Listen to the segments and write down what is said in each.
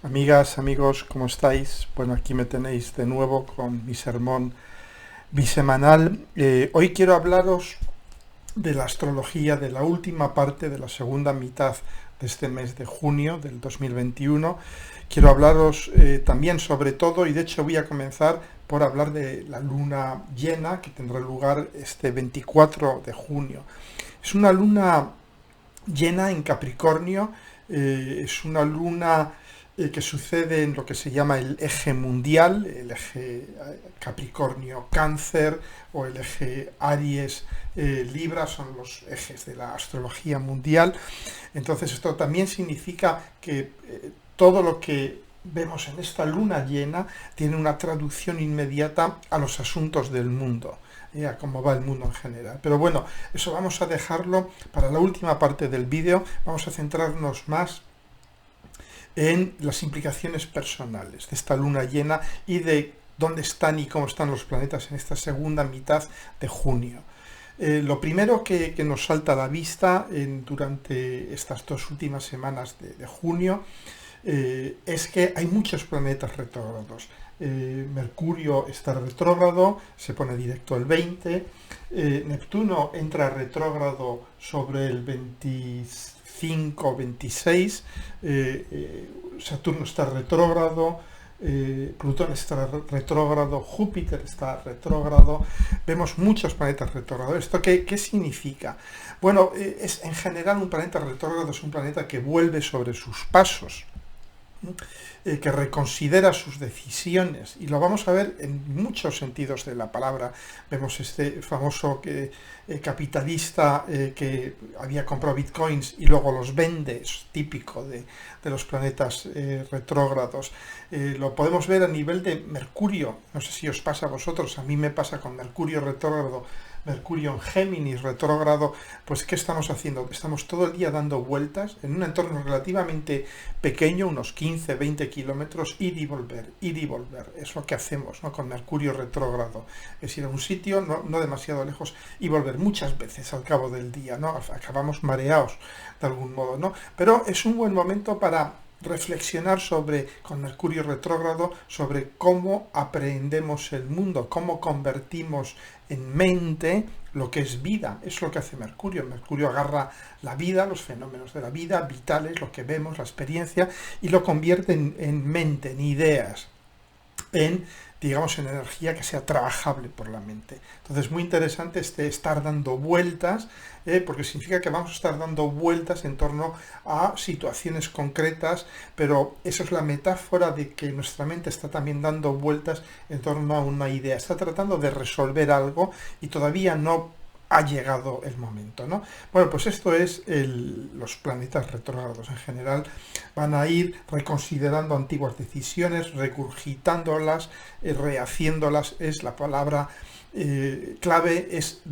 Amigas, amigos, ¿cómo estáis? Bueno, aquí me tenéis de nuevo con mi sermón bisemanal. Hoy quiero hablaros de la astrología de la última parte de la segunda mitad de este mes de junio del 2021. Quiero hablaros también sobre todo, y de hecho voy a comenzar por hablar de la luna llena que tendrá lugar este 24 de junio. Es una luna llena en Capricornio, es una luna que sucede en lo que se llama el eje mundial, el eje Capricornio-Cáncer o el eje Aries-Libra, son los ejes de la astrología mundial. Entonces esto también significa que todo lo que vemos en esta luna llena tiene una traducción inmediata a los asuntos del mundo, a cómo va el mundo en general. Pero bueno, eso vamos a dejarlo para la última parte del vídeo. Vamos a centrarnos más en las implicaciones personales de esta luna llena y de dónde están y cómo están los planetas en esta segunda mitad de junio. Lo primero que nos salta a la vista durante estas dos últimas semanas de junio es que hay muchos planetas retrógrados. Mercurio está retrógrado, se pone directo el 20, Neptuno entra retrógrado sobre el 25-26, Saturno está retrógrado, Plutón está retrógrado, Júpiter está retrógrado, vemos muchos planetas retrógrados. ¿Esto qué significa? Bueno, es en general un planeta retrógrado, es un planeta que vuelve sobre sus pasos, que reconsidera sus decisiones, y lo vamos a ver en muchos sentidos de la palabra. Vemos este famoso capitalista que había comprado bitcoins y luego los vende, es típico de los planetas retrógrados. Lo podemos ver a nivel de Mercurio, no sé si os pasa a vosotros, a mí me pasa con Mercurio retrógrado, Mercurio en Géminis retrógrado. Pues ¿qué estamos haciendo? Estamos todo el día dando vueltas en un entorno relativamente pequeño, unos 15-20 kilómetros, ir y volver, ir y volver. Es lo que hacemos, ¿no?, con Mercurio retrógrado. Es ir a un sitio, no demasiado lejos, y volver muchas veces al cabo del día, ¿no? Acabamos mareados de algún modo, ¿no? Pero es un buen momento para reflexionar con Mercurio retrógrado, sobre cómo aprendemos el mundo, cómo convertimos en mente lo que es vida. Es lo que hace Mercurio. Mercurio agarra la vida, los fenómenos de la vida, vitales, lo que vemos, la experiencia, y lo convierte en mente, en ideas, digamos, en energía que sea trabajable por la mente. Entonces, muy interesante estar dando vueltas, porque significa que vamos a estar dando vueltas en torno a situaciones concretas, pero eso es la metáfora de que nuestra mente está también dando vueltas en torno a una idea, está tratando de resolver algo y todavía no ha llegado el momento, ¿no? Bueno, pues esto es los planetas retrógrados en general. Van a ir reconsiderando antiguas decisiones, regurgitándolas, rehaciéndolas. Es la palabra clave, es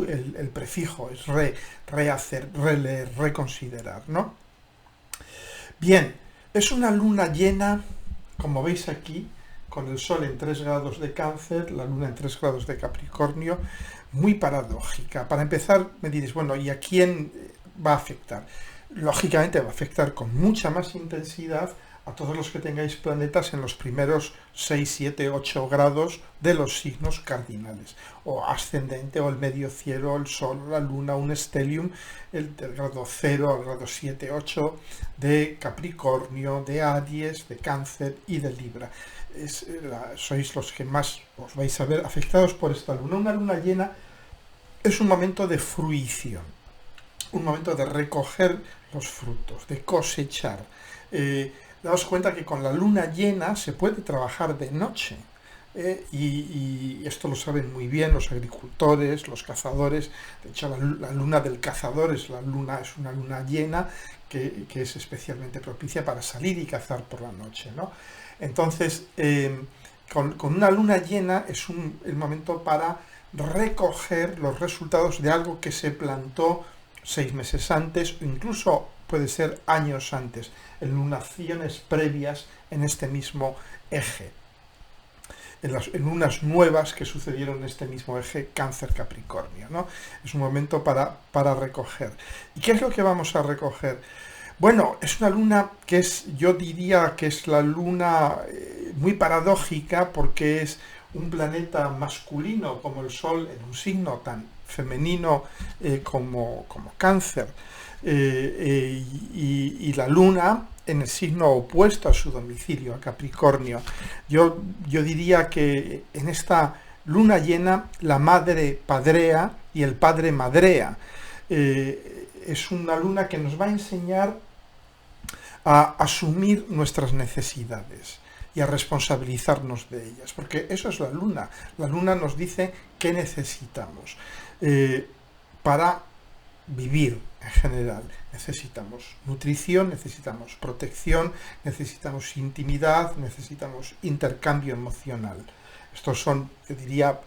el prefijo es rehacer, releer, reconsiderar, ¿no? Bien, es una luna llena, como veis aquí, con el Sol en 3 grados de Cáncer, la Luna en 3 grados de Capricornio, muy paradójica. Para empezar, me diréis, bueno, ¿y a quién va a afectar? Lógicamente va a afectar con mucha más intensidad a todos los que tengáis planetas en los primeros 6, 7, 8 grados de los signos cardinales, o ascendente, o el medio cielo, el Sol, la Luna, un estelium, del grado 0 al grado 7, 8 de Capricornio, de Aries, de Cáncer y de Libra. Sois los que más os vais a ver afectados por esta luna. Una luna llena es un momento de fruición, un momento de recoger los frutos, de cosechar. Daos cuenta que con la luna llena se puede trabajar de noche. Y esto lo saben muy bien los agricultores, los cazadores. De hecho, la luna del cazador es una luna llena que es especialmente propicia para salir y cazar por la noche, ¿no? Entonces, con una luna llena es el momento para recoger los resultados de algo que se plantó 6 meses antes, o incluso puede ser años antes, en lunaciones previas en este mismo eje, en unas nuevas que sucedieron en este mismo eje Cáncer-Capricornio, ¿no? Es un momento para recoger. ¿Y qué es lo que vamos a recoger? Bueno, es una luna que yo diría que es la luna muy paradójica porque es un planeta masculino como el Sol en un signo tan femenino como Cáncer, y la luna en el signo opuesto a su domicilio, a Capricornio. Yo diría que en esta luna llena la madre padrea y el padre madrea. Es una luna que nos va a enseñar a asumir nuestras necesidades y a responsabilizarnos de ellas, porque eso es la luna. La luna nos dice qué necesitamos para vivir en general. Necesitamos nutrición, necesitamos protección, necesitamos intimidad, necesitamos intercambio emocional. Estos son, yo diría,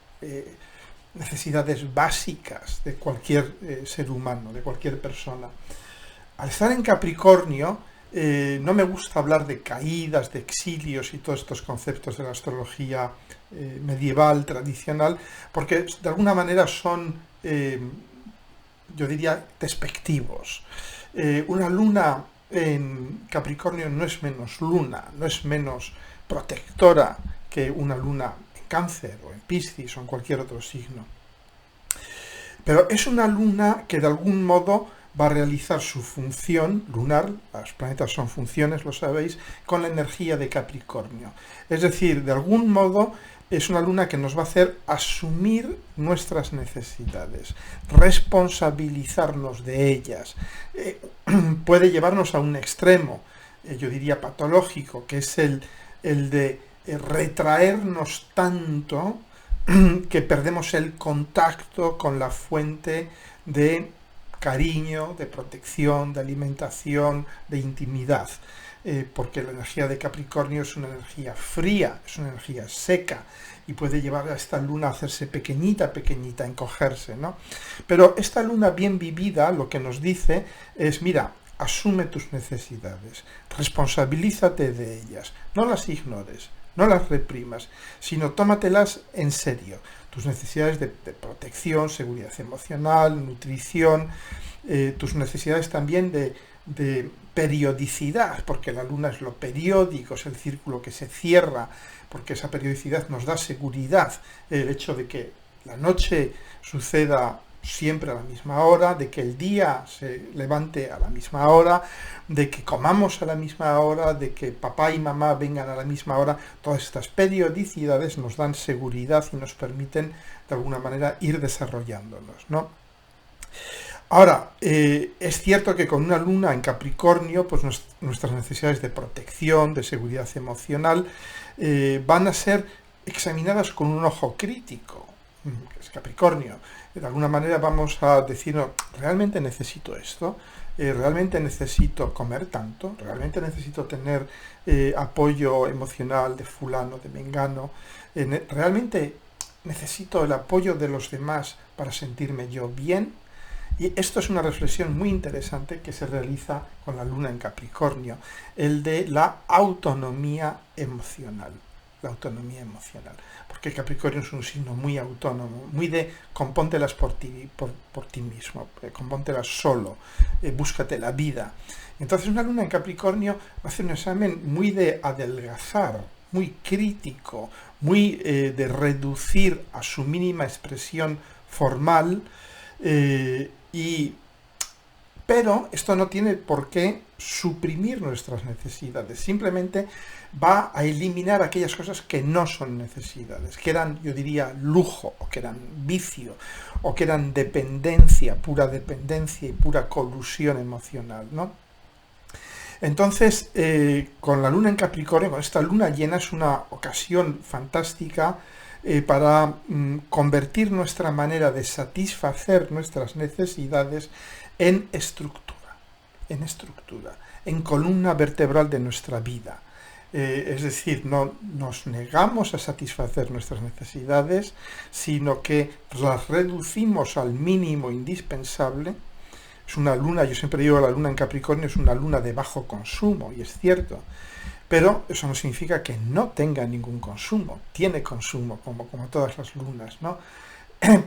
necesidades básicas de cualquier ser humano, de cualquier persona. Al estar en Capricornio, no me gusta hablar de caídas, de exilios y todos estos conceptos de la astrología medieval, tradicional, porque de alguna manera son, yo diría, despectivos. Una luna en Capricornio no es menos luna, no es menos protectora que una luna en Cáncer o en Piscis o en cualquier otro signo. Pero es una luna que de algún modo va a realizar su función lunar, los planetas son funciones, lo sabéis, con la energía de Capricornio. Es decir, de algún modo es una luna que nos va a hacer asumir nuestras necesidades, responsabilizarnos de ellas. Puede llevarnos a un extremo, yo diría patológico, que es el de retraernos tanto que perdemos el contacto con la fuente de cariño, de protección, de alimentación, de intimidad, porque la energía de Capricornio es una energía fría, es una energía seca y puede llevar a esta luna a hacerse pequeñita, pequeñita, encogerse, ¿no? Pero esta luna bien vivida lo que nos dice es, mira, asume tus necesidades, responsabilízate de ellas, no las ignores, no las reprimas, sino tómatelas en serio. Tus necesidades de protección, seguridad emocional, nutrición, tus necesidades también de periodicidad, porque la luna es lo periódico, es el círculo que se cierra, porque esa periodicidad nos da seguridad, el hecho de que la noche suceda siempre a la misma hora, de que el día se levante a la misma hora, de que comamos a la misma hora, de que papá y mamá vengan a la misma hora. Todas estas periodicidades nos dan seguridad y nos permiten de alguna manera ir desarrollándonos, ¿no? Ahora, es cierto que con una luna en Capricornio, pues nuestras necesidades de protección, de seguridad emocional, van a ser examinadas con un ojo crítico, que es Capricornio. De alguna manera vamos a decir, no, ¿realmente necesito esto? ¿Realmente necesito comer tanto? ¿Realmente necesito tener apoyo emocional de fulano, de mengano? ¿Realmente necesito el apoyo de los demás para sentirme yo bien? Y esto es una reflexión muy interesante que se realiza con la luna en Capricornio, el de la autonomía emocional. La autonomía emocional, porque Capricornio es un signo muy autónomo, muy de compóntelas por ti mismo, compóntelas solo, búscate la vida. Entonces una luna en Capricornio hace un examen muy de adelgazar, muy crítico, muy de reducir a su mínima expresión formal, pero esto no tiene por qué suprimir nuestras necesidades, simplemente va a eliminar aquellas cosas que no son necesidades, que eran, yo diría, lujo, o que eran vicio, o que eran dependencia, pura dependencia y pura colusión emocional, ¿no? Entonces, con la luna en Capricornio, con esta luna llena, es una ocasión fantástica para convertir nuestra manera de satisfacer nuestras necesidades en estructura, en columna vertebral de nuestra vida. Es decir, no nos negamos a satisfacer nuestras necesidades, sino que las reducimos al mínimo indispensable. Es una luna, yo siempre digo, la luna en Capricornio es una luna de bajo consumo, y es cierto, pero eso no significa que no tenga ningún consumo, tiene consumo, como todas las lunas, ¿no?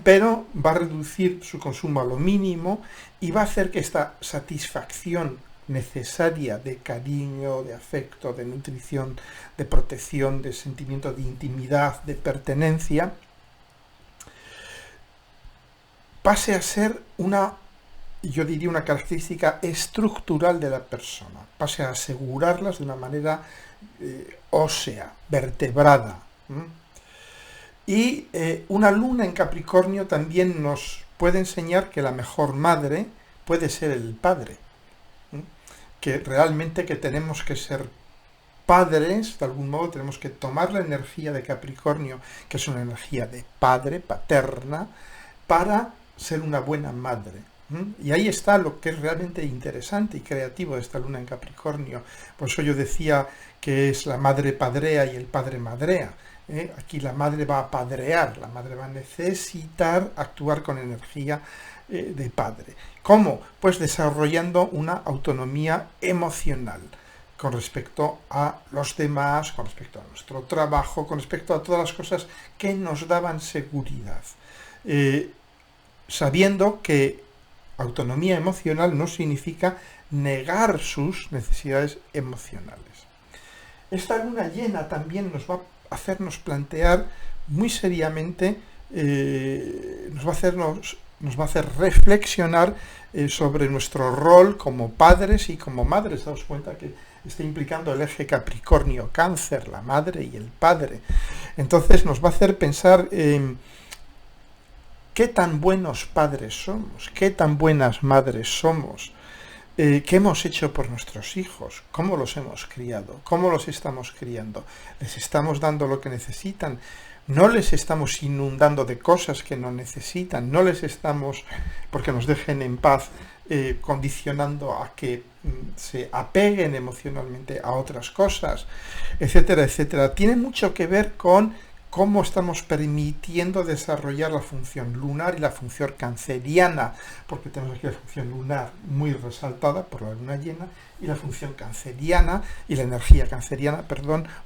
Pero va a reducir su consumo a lo mínimo y va a hacer que esta satisfacción necesaria de cariño, de afecto, de nutrición, de protección, de sentimiento de intimidad, de pertenencia, pase a ser yo diría una característica estructural de la persona, pase a asegurarlas de una manera ósea, vertebrada. Y una luna en Capricornio también nos puede enseñar que la mejor madre puede ser el padre, que realmente que tenemos que ser padres, de algún modo tenemos que tomar la energía de Capricornio, que es una energía de padre, paterna, para ser una buena madre. Y ahí está lo que es realmente interesante y creativo de esta luna en Capricornio. Por eso yo decía que es la madre padrea y el padre madrea. Aquí la madre va a padrear, la madre va a necesitar actuar con energía de padre. ¿Cómo? Pues desarrollando una autonomía emocional con respecto a los demás, con respecto a nuestro trabajo, con respecto a todas las cosas que nos daban seguridad. Sabiendo que autonomía emocional no significa negar sus necesidades emocionales. Esta luna llena también nos va a hacernos plantear muy seriamente, nos va a hacer reflexionar sobre nuestro rol como padres y como madres. Daos cuenta que está implicando el eje Capricornio-Cáncer, la madre y el padre. Entonces nos va a hacer pensar en qué tan buenos padres somos, qué tan buenas madres somos, qué hemos hecho por nuestros hijos, cómo los hemos criado, cómo los estamos criando, les estamos dando lo que necesitan, no les estamos inundando de cosas que no necesitan, no les estamos, porque nos dejen en paz, condicionando a que se apeguen emocionalmente a otras cosas, etcétera, etcétera. Tiene mucho que ver con cómo estamos permitiendo desarrollar la función lunar y la función canceriana, porque tenemos aquí la función lunar muy resaltada por la luna llena y la función canceriana y la energía canceriana,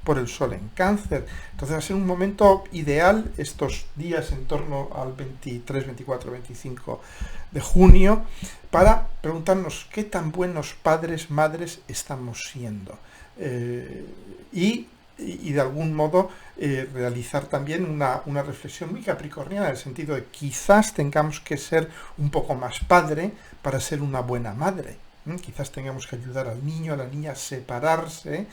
por el sol en Cáncer. Entonces va a ser un momento ideal estos días en torno al 23, 24, 25 de junio para preguntarnos qué tan buenos padres, madres estamos siendo. Y de algún modo realizar también una reflexión muy capricorniana, en el sentido de quizás tengamos que ser un poco más padre para ser una buena madre. Quizás tengamos que ayudar al niño, a la niña a separarse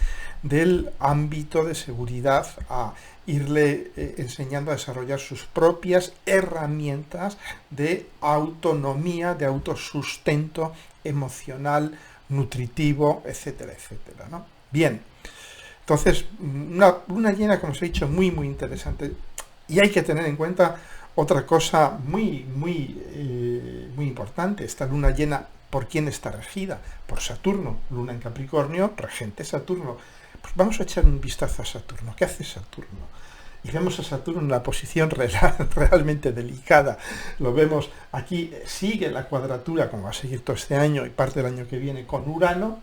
del ámbito de seguridad, a irle enseñando a desarrollar sus propias herramientas de autonomía, de autosustento emocional, nutritivo, etcétera, etcétera, ¿no? Bien. Entonces, una luna llena, como os he dicho, muy, muy interesante. Y hay que tener en cuenta otra cosa muy, muy, muy importante. Esta luna llena, ¿por quién está regida? Por Saturno. Luna en Capricornio, regente Saturno. Pues vamos a echar un vistazo a Saturno. ¿Qué hace Saturno? Y vemos a Saturno en una posición realmente delicada. Lo vemos aquí, sigue la cuadratura, como va a seguir todo este año y parte del año que viene, con Urano.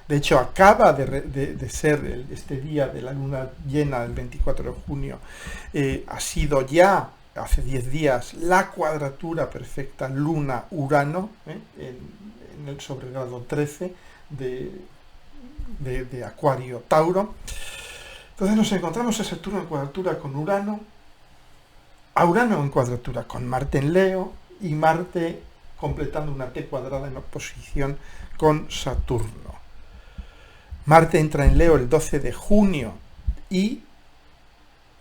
De hecho, acaba de ser este día de la luna llena del 24 de junio, ha sido ya, hace 10 días, la cuadratura perfecta Luna-Urano, en el sobregrado 13 de Acuario-Tauro. Entonces nos encontramos a Saturno en cuadratura con Urano, a Urano en cuadratura con Marte en Leo, y Marte completando una T cuadrada en oposición con Saturno. Marte entra en Leo el 12 de junio y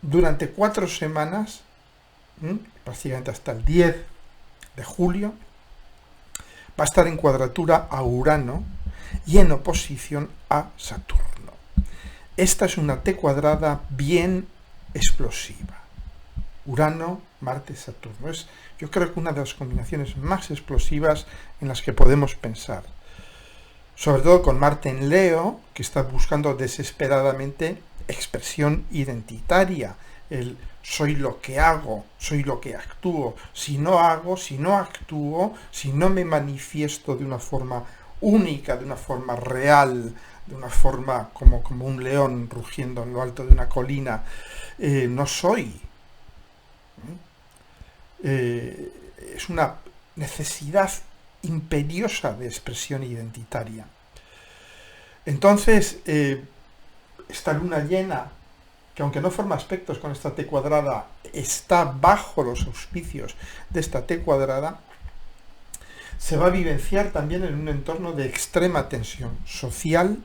durante 4 semanas, prácticamente hasta el 10 de julio, va a estar en cuadratura a Urano y en oposición a Saturno. Esta es una T cuadrada bien explosiva. Urano, Marte, Saturno. Es, yo creo que una de las combinaciones más explosivas en las que podemos pensar. Sobre todo con Marte en Leo, que está buscando desesperadamente expresión identitaria, el soy lo que hago, soy lo que actúo. Si no hago, si no actúo, si no me manifiesto de una forma única, de una forma real, de una forma como un león rugiendo en lo alto de una colina, no soy. Es una necesidad imperiosa de expresión identitaria. Entonces, esta luna llena, que aunque no forma aspectos con esta T cuadrada, está bajo los auspicios de esta T cuadrada, se va a vivenciar también en un entorno de extrema tensión social,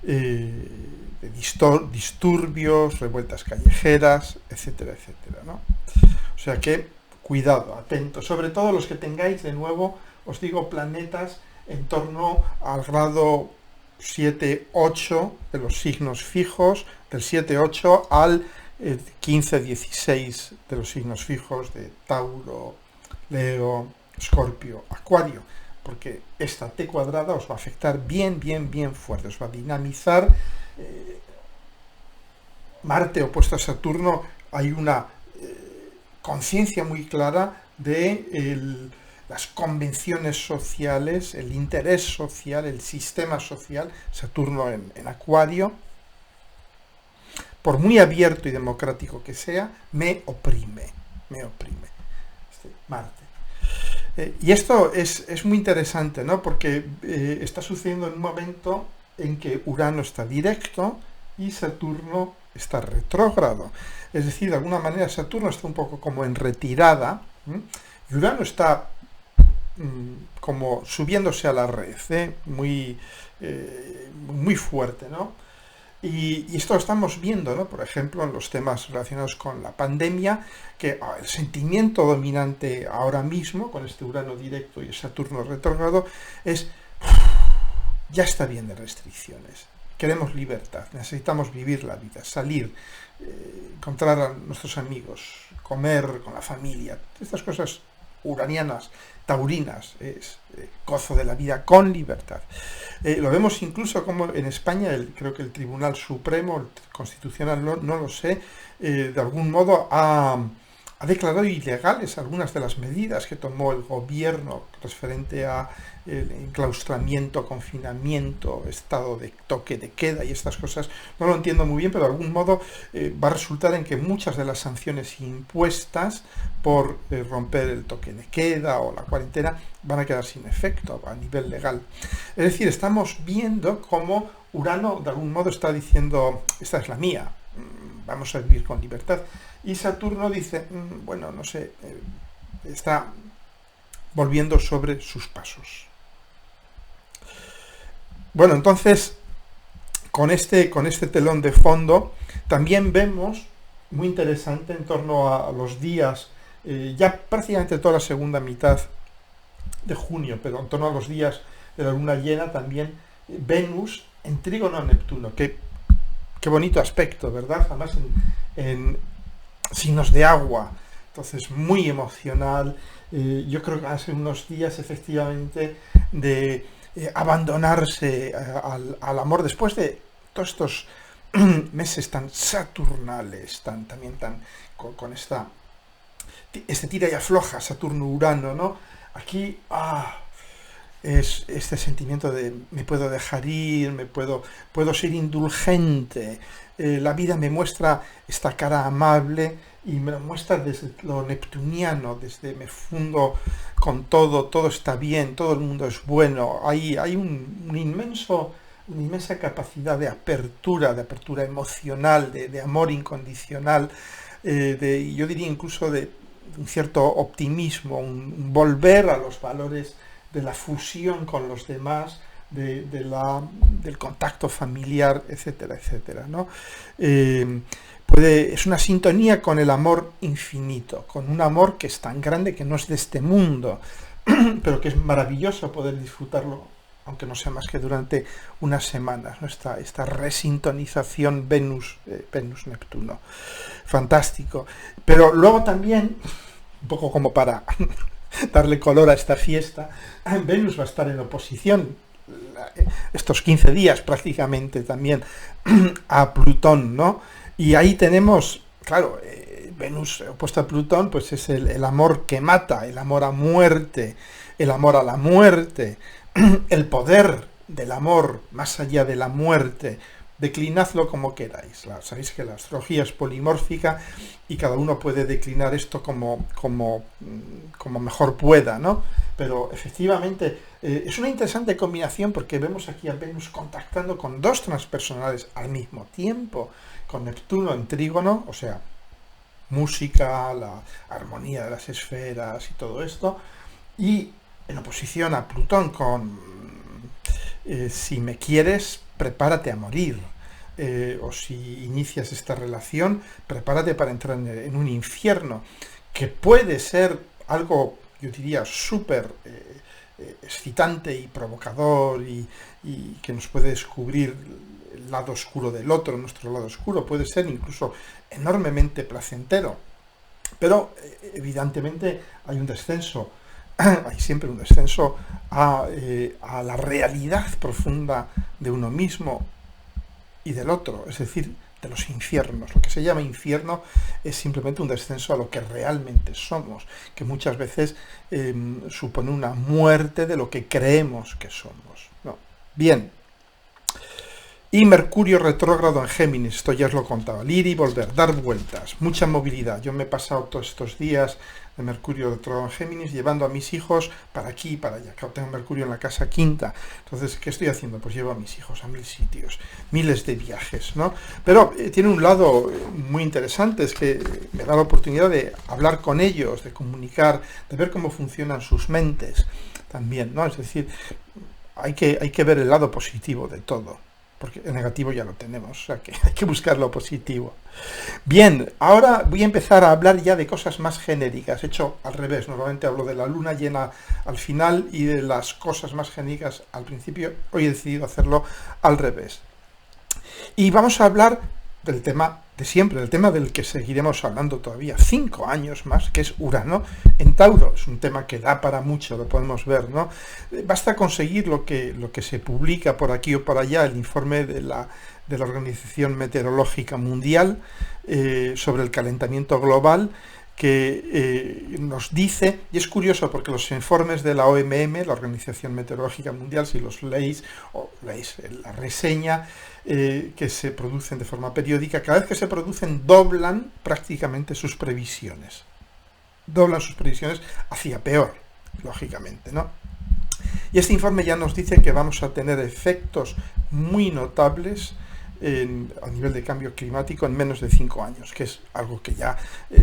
de disturbios, revueltas callejeras, etcétera, etcétera, ¿no? O sea que, cuidado, atentos, sobre todo los que tengáis, de nuevo, os digo, planetas en torno al grado 7-8 de los signos fijos, del 7-8 al 15-16 de los signos fijos de Tauro, Leo, Escorpio, Acuario, porque esta T cuadrada os va a afectar bien fuerte, os va a dinamizar. Marte opuesto a Saturno, hay una conciencia muy clara de las convenciones sociales, el interés social, el sistema social. Saturno en Acuario, por muy abierto y democrático que sea, me oprime, Marte. Y esto es muy interesante, ¿no? Porque está sucediendo en un momento en que Urano está directo y Saturno está retrógrado. Es decir, de alguna manera Saturno está un poco como en retirada, y Urano está como subiéndose a la red, muy fuerte, ¿no? Y esto lo estamos viendo, ¿no? Por ejemplo, en los temas relacionados con la pandemia, que el sentimiento dominante ahora mismo, con este Urano directo y Saturno retrógrado, es: ya está bien de restricciones, queremos libertad, necesitamos vivir la vida, salir, encontrar a nuestros amigos, comer con la familia, estas cosas uranianas, taurinas, es gozo de la vida con libertad. Lo vemos incluso como en España, creo que el Tribunal Supremo, el Constitucional, no lo sé, de algún modo ha declarado ilegales algunas de las medidas que tomó el gobierno referente a el enclaustramiento, confinamiento, estado de toque de queda y estas cosas. No lo entiendo muy bien, pero de algún modo va a resultar en que muchas de las sanciones impuestas por romper el toque de queda o la cuarentena van a quedar sin efecto a nivel legal. Es decir, estamos viendo cómo Urano de algún modo está diciendo: esta es la mía, vamos a vivir con libertad. Y Saturno dice: bueno, no sé, está volviendo sobre sus pasos. Bueno, entonces, con este telón de fondo, también vemos, muy interesante, en torno a los días, ya prácticamente toda la segunda mitad de junio, pero en torno a los días de la luna llena, también Venus en trígono a Neptuno. Qué bonito aspecto, ¿verdad? Además en signos de agua, entonces muy emocional. Yo creo que van a ser unos días efectivamente de abandonarse al amor después de todos estos meses tan saturnales, también con este tira y afloja Saturno-Urano, ¿no? Aquí es este sentimiento de me puedo dejar ir, puedo ser indulgente, la vida me muestra esta cara amable y me lo muestra desde lo neptuniano, desde me fundo con todo está bien, todo el mundo es bueno. Hay una inmensa capacidad de apertura emocional, de amor incondicional, yo diría incluso de un cierto optimismo, un volver a los valores de la fusión con los demás, del contacto familiar, etcétera, etcétera, ¿no? Es una sintonía con el amor infinito, con un amor que es tan grande que no es de este mundo, pero que es maravilloso poder disfrutarlo, aunque no sea más que durante unas semanas, ¿no? Esta resintonización Venus-Neptuno. Fantástico. Pero luego también, un poco como para darle color a esta fiesta, Venus va a estar en oposición estos 15 días prácticamente también a Plutón, ¿no? Y ahí tenemos, claro, Venus opuesto a Plutón, pues es el amor que mata, el amor a muerte, el amor a la muerte, el poder del amor más allá de la muerte, declinadlo como queráis. Sabéis que la astrología es polimórfica y cada uno puede declinar esto como mejor pueda, ¿no? Pero efectivamente es una interesante combinación porque vemos aquí a Venus contactando con dos transpersonales al mismo tiempo, con Neptuno en trígono, o sea, música, la armonía de las esferas y todo esto, y en oposición a Plutón con si me quieres, prepárate a morir, o si inicias esta relación, prepárate para entrar en un infierno, que puede ser algo, yo diría, súper excitante y provocador y que nos puede descubrir el lado oscuro del otro, nuestro lado oscuro, puede ser incluso enormemente placentero, pero evidentemente hay un descenso, hay siempre un descenso a la realidad profunda de uno mismo y del otro, es decir, de los infiernos. Lo que se llama infierno es simplemente un descenso a lo que realmente somos, que muchas veces supone una muerte de lo que creemos que somos, ¿no? Bien. Y Mercurio retrógrado en Géminis, esto ya os lo contaba, ir y volver, dar vueltas, mucha movilidad. Yo me he pasado todos estos días de Mercurio retrógrado en Géminis llevando a mis hijos para aquí y para allá. Claro, tengo Mercurio en la casa quinta, entonces, ¿qué estoy haciendo? Pues llevo a mis hijos a 1000 sitios, miles de viajes, ¿no? Pero tiene un lado muy interesante, es que me da la oportunidad de hablar con ellos, de comunicar, de ver cómo funcionan sus mentes también, ¿no? Es decir, hay que ver el lado positivo de todo, porque el negativo ya lo tenemos, o sea que hay que buscar lo positivo. Bien, ahora voy a empezar a hablar ya de cosas más genéricas, hecho al revés, normalmente hablo de la luna llena al final y de las cosas más genéricas al principio, hoy he decidido hacerlo al revés. Y vamos a hablar del tema de siempre, del tema del que seguiremos hablando todavía 5 años más, que es Urano en Tauro. Es un tema que da para mucho, lo podemos ver, ¿no? Basta conseguir lo que se publica por aquí o por allá, el informe de la Organización Meteorológica Mundial sobre el calentamiento global, que nos dice, y es curioso porque los informes de la OMM, la Organización Meteorológica Mundial, si los leéis, o leéis la reseña que se producen de forma periódica, cada vez que se producen doblan prácticamente sus previsiones. Doblan sus previsiones hacia peor, lógicamente, ¿no? Y este informe ya nos dice que vamos a tener efectos muy notables a nivel de cambio climático en menos de 5 años, que es algo que ya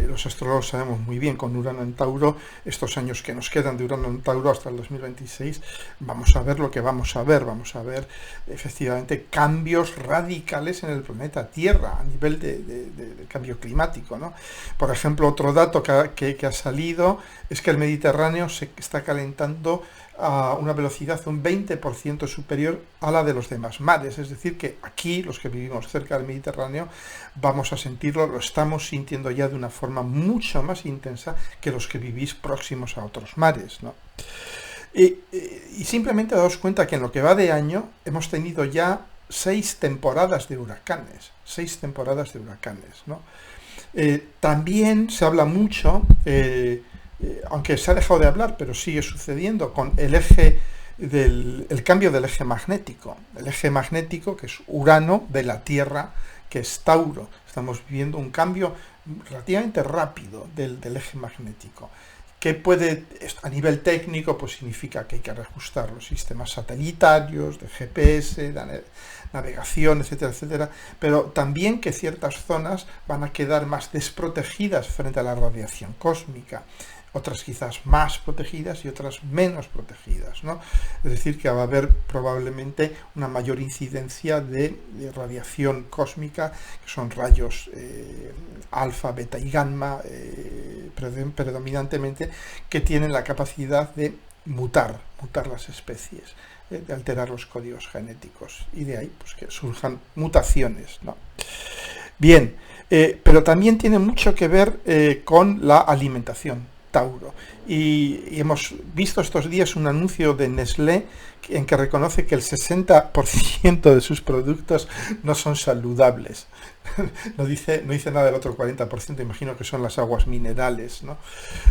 los astrólogos sabemos muy bien con Urano en Tauro. Estos años que nos quedan de Urano en Tauro hasta el 2026, vamos a ver lo que vamos a ver efectivamente cambios radicales en el planeta Tierra a nivel de cambio climático, ¿no? Por ejemplo, otro dato que ha salido es que el Mediterráneo se está calentando a una velocidad un 20% superior a la de los demás mares, es decir que aquí, los que vivimos cerca del Mediterráneo, vamos a sentirlo, lo estamos sintiendo ya de una forma mucho más intensa que los que vivís próximos a otros mares, ¿no? Y simplemente daos cuenta que en lo que va de año hemos tenido ya 6 temporadas de huracanes, ¿no? También se habla mucho, aunque se ha dejado de hablar, pero sigue sucediendo con el cambio del eje magnético. El eje magnético, que es Urano, de la Tierra, que es Tauro. Estamos viviendo un cambio relativamente rápido del eje magnético, que puede, a nivel técnico, pues significa que hay que reajustar los sistemas satelitarios, de GPS, de navegación, etcétera, etcétera, pero también que ciertas zonas van a quedar más desprotegidas frente a la radiación cósmica, otras quizás más protegidas y otras menos protegidas, ¿no? Es decir, que va a haber probablemente una mayor incidencia de radiación cósmica, que son rayos alfa, beta y gamma, predominantemente, que tienen la capacidad de mutar las especies, de alterar los códigos genéticos, y de ahí pues, que surjan mutaciones, ¿no? Bien, pero también tiene mucho que ver con la alimentación. Tauro. Y hemos visto estos días un anuncio de Nestlé en que reconoce que el 60% de sus productos no son saludables. No dice nada del otro 40%, imagino que son las aguas minerales, ¿no?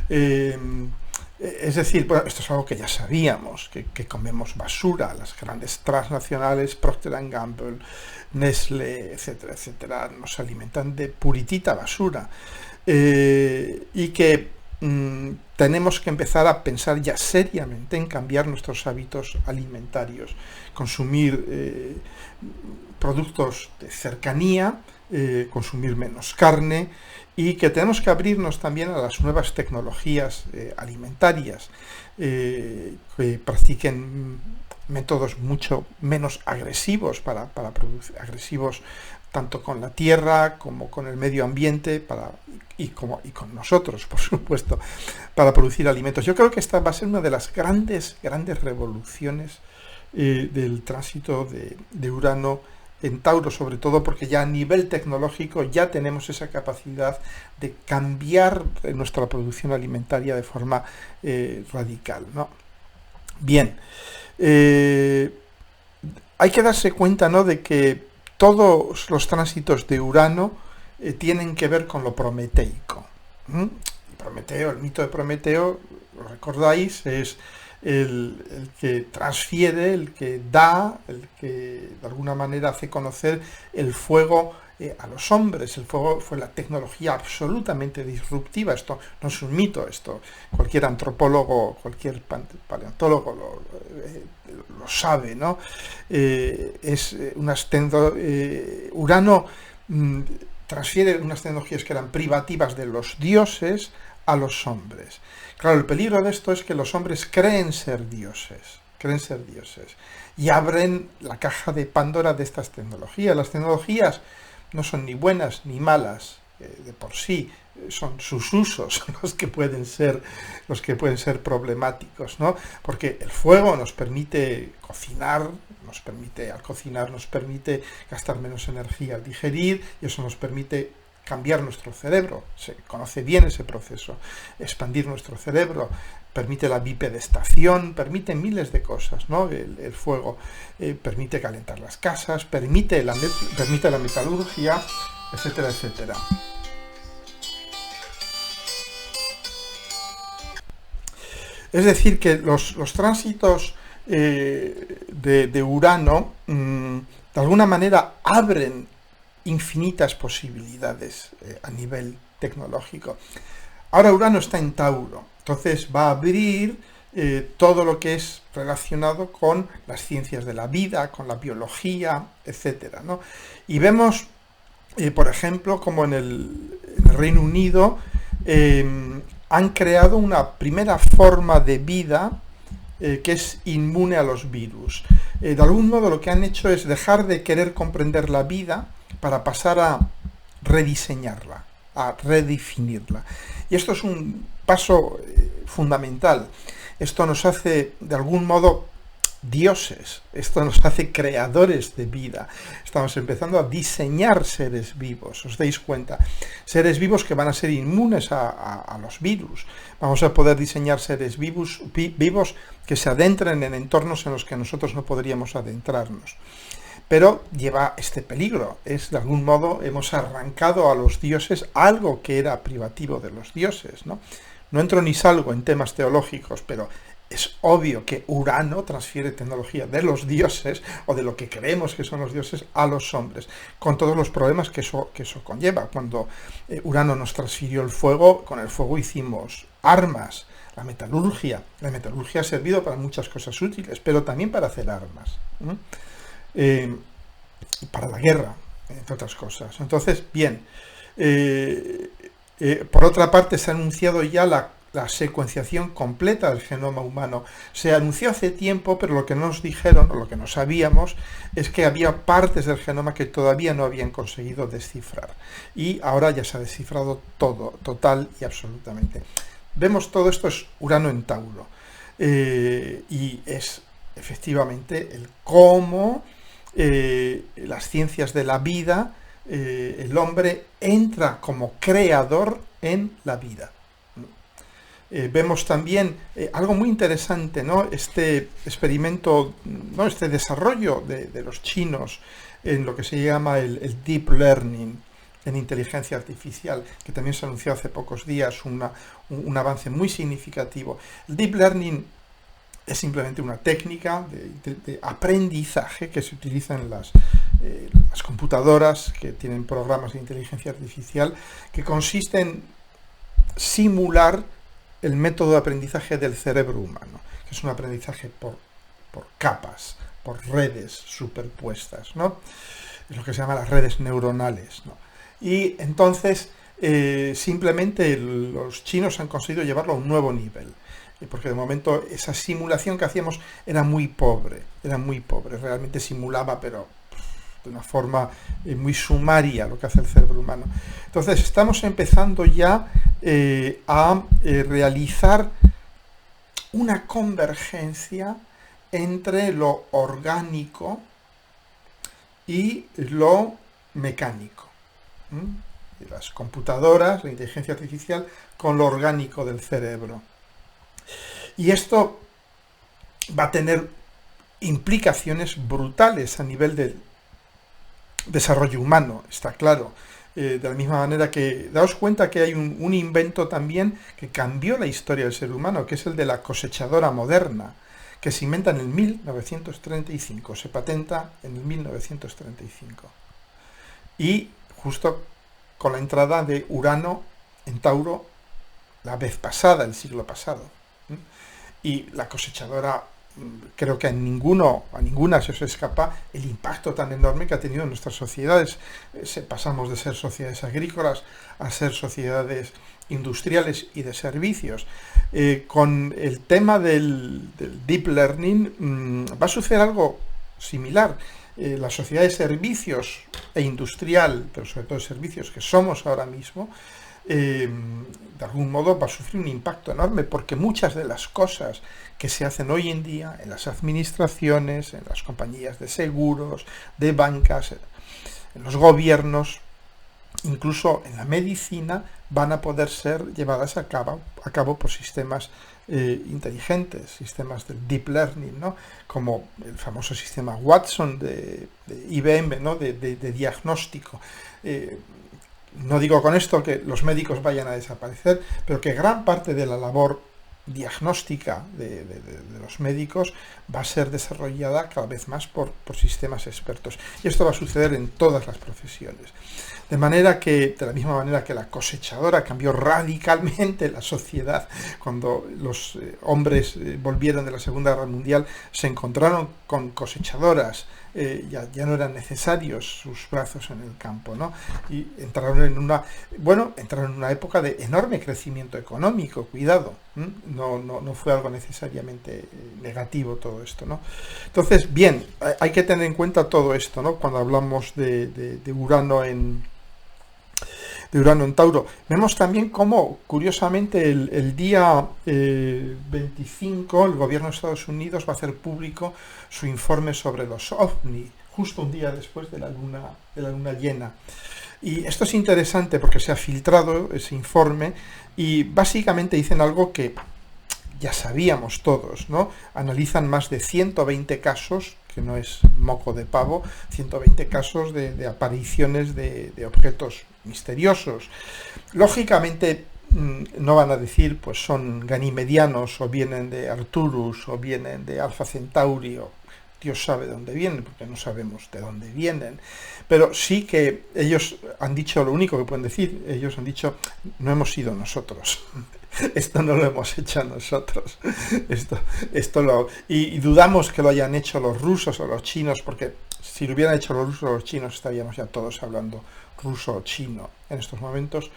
Es decir, bueno, esto es algo que ya sabíamos, que comemos basura, las grandes transnacionales, Procter & Gamble, Nestlé, etcétera, etcétera, nos alimentan de puritita basura. Y que tenemos que empezar a pensar ya seriamente en cambiar nuestros hábitos alimentarios, consumir productos de cercanía, consumir menos carne, y que tenemos que abrirnos también a las nuevas tecnologías alimentarias que practiquen métodos mucho menos agresivos para producir, agresivos tanto con la tierra como con el medio ambiente y con nosotros, por supuesto, para producir alimentos. Yo creo que esta va a ser una de las grandes revoluciones del tránsito de Urano en Tauro, sobre todo porque ya a nivel tecnológico ya tenemos esa capacidad de cambiar nuestra producción alimentaria de forma radical, ¿no? Bien, hay que darse cuenta, ¿no?, de que todos los tránsitos de Urano tienen que ver con lo prometeico. Prometeo, el mito de Prometeo, lo recordáis, es el que transfiere, el que da, el que de alguna manera hace conocer el fuego a los hombres. El fuego fue la tecnología absolutamente disruptiva. Esto no es un mito, esto cualquier antropólogo, cualquier paleontólogo lo sabe, ¿no? Urano transfiere unas tecnologías que eran privativas de los dioses a los hombres. Claro, el peligro de esto es que los hombres creen ser dioses, y abren la caja de Pandora de estas tecnologías. Las tecnologías no son ni buenas ni malas de por sí, son sus usos los que pueden ser problemáticos, ¿no? Porque el fuego nos permite cocinar, al cocinar nos permite gastar menos energía al digerir, y eso nos permite cambiar nuestro cerebro. Se conoce bien ese proceso. Expandir nuestro cerebro, permite la bipedestación, permite miles de cosas, ¿no? El fuego permite calentar las casas, permite la metalurgia, etcétera, etcétera. Es decir, que los tránsitos de Urano de alguna manera abren infinitas posibilidades a nivel tecnológico. Ahora Urano está en Tauro, entonces va a abrir todo lo que es relacionado con las ciencias de la vida, con la biología, etcétera, ¿no? Y vemos, por ejemplo, como en el Reino Unido han creado una primera forma de vida que es inmune a los virus. De algún modo lo que han hecho es dejar de querer comprender la vida para pasar a rediseñarla, a redefinirla. Y esto es un paso fundamental. Esto nos hace, de algún modo, dioses. Esto nos hace creadores de vida. Estamos empezando a diseñar seres vivos, ¿os dais cuenta? Seres vivos que van a ser inmunes a los virus. Vamos a poder diseñar seres vivos que se adentren en entornos en los que nosotros no podríamos adentrarnos. Pero lleva este peligro, es de algún modo hemos arrancado a los dioses algo que era privativo de los dioses, ¿no? No entro ni salgo en temas teológicos, pero es obvio que Urano transfiere tecnología de los dioses, o de lo que creemos que son los dioses, a los hombres, con todos los problemas que eso conlleva. Cuando Urano nos transfirió el fuego, con el fuego hicimos armas. La metalurgia ha servido para muchas cosas útiles, pero también para hacer armas, para la guerra, entre otras cosas. Entonces, bien, por otra parte se ha anunciado ya la secuenciación completa del genoma humano. Se anunció hace tiempo, pero lo que nos dijeron, o lo que no sabíamos, es que había partes del genoma que todavía no habían conseguido descifrar. Y ahora ya se ha descifrado todo, total y absolutamente. Vemos todo esto es Urano en Tauro. Y es efectivamente el cómo las ciencias de la vida, el hombre entra como creador en la vida. Vemos también algo muy interesante, ¿no? Este experimento, ¿no? Este desarrollo de los chinos en lo que se llama el deep learning en inteligencia artificial, que también se anunció hace pocos días un avance muy significativo. El deep learning es simplemente una técnica de aprendizaje que se utiliza en las computadoras que tienen programas de inteligencia artificial, que consiste en simular el método de aprendizaje del cerebro humano, que es un aprendizaje por capas, por redes superpuestas, ¿no? Es lo que se llama las redes neuronales, ¿no? Y entonces simplemente los chinos han conseguido llevarlo a un nuevo nivel, porque de momento esa simulación que hacíamos era muy pobre, realmente simulaba, pero de una forma muy sumaria lo que hace el cerebro humano. Entonces estamos empezando ya a realizar una convergencia entre lo orgánico y lo mecánico. Las computadoras, la inteligencia artificial, con lo orgánico del cerebro. Y esto va a tener implicaciones brutales a nivel del desarrollo humano, está claro. De la misma manera que, daos cuenta que hay un invento también que cambió la historia del ser humano, que es el de la cosechadora moderna, que se inventa en el 1935, se patenta en el 1935. Y justo con la entrada de Urano en Tauro la vez pasada, el siglo pasado. Y la cosechadora, creo que a ninguna se os escapa el impacto tan enorme que ha tenido en nuestras sociedades. Pasamos de ser sociedades agrícolas a ser sociedades industriales y de servicios. Con el tema del deep learning va a suceder algo similar. La sociedad de servicios e industrial, pero sobre todo de servicios que somos ahora mismo, de algún modo va a sufrir un impacto enorme, porque muchas de las cosas que se hacen hoy en día en las administraciones, en las compañías de seguros, de bancas, en los gobiernos, incluso en la medicina, van a poder ser llevadas a cabo por sistemas inteligentes, sistemas de deep learning, ¿no? Como el famoso sistema Watson de IBM, ¿no? de diagnóstico. No digo con esto que los médicos vayan a desaparecer, pero que gran parte de la labor diagnóstica de los médicos va a ser desarrollada cada vez más por sistemas expertos. Y esto va a suceder en todas las profesiones. De la misma manera que la cosechadora cambió radicalmente la sociedad cuando los hombres volvieron de la Segunda Guerra Mundial, se encontraron con cosechadoras, ya no eran necesarios sus brazos en el campo, ¿no? Y entraron en una época de enorme crecimiento económico, cuidado, no fue algo necesariamente negativo todo esto, ¿no? Entonces, bien, hay que tener en cuenta todo esto, ¿no? Cuando hablamos de Urano en Tauro. Vemos también cómo, curiosamente, el día 25, el gobierno de Estados Unidos va a hacer público su informe sobre los OVNI, justo un día después de la luna llena. Y esto es interesante porque se ha filtrado ese informe y básicamente dicen algo que ya sabíamos todos, ¿no? Analizan más de 120 casos, que no es moco de pavo, 120 casos de apariciones de objetos misteriosos. Lógicamente no van a decir, pues son ganimedianos, o vienen de Arcturus, o vienen de Alfa Centauri, o Dios sabe de dónde vienen, porque no sabemos de dónde vienen. Pero sí que ellos han dicho lo único que pueden decir, ellos han dicho, no hemos sido nosotros. Esto no lo hemos hecho nosotros. Y dudamos que lo hayan hecho los rusos o los chinos, porque si lo hubieran hecho los rusos o los chinos estaríamos ya todos hablando ruso o chino en estos momentos,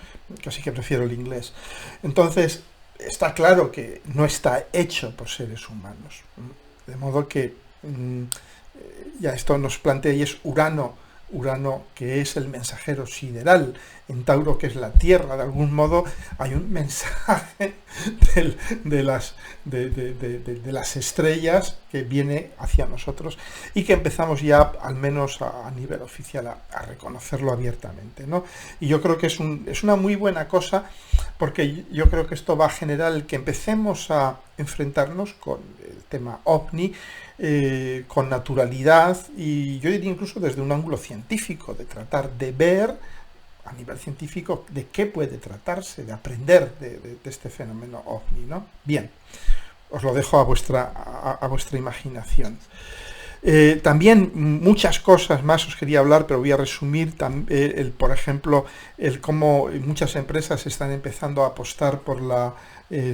casi que prefiero el inglés. Entonces, está claro que no está hecho por seres humanos. De modo que ya esto nos plantea, y es Urano Urano, que es el mensajero sideral, en Tauro, que es la Tierra, de algún modo hay un mensaje de las estrellas que viene hacia nosotros y que empezamos ya, al menos a nivel oficial, a reconocerlo abiertamente, ¿no? Y yo creo que es una muy buena cosa, porque yo creo que esto va a generar el que empecemos a enfrentarnos con el tema OVNI, con naturalidad, y yo diría incluso desde un ángulo científico, de tratar de ver a nivel científico de qué puede tratarse, de aprender de este fenómeno OVNI, ¿no? Bien, os lo dejo a vuestra imaginación. También muchas cosas más os quería hablar, pero voy a resumir, por ejemplo, cómo muchas empresas están empezando a apostar por la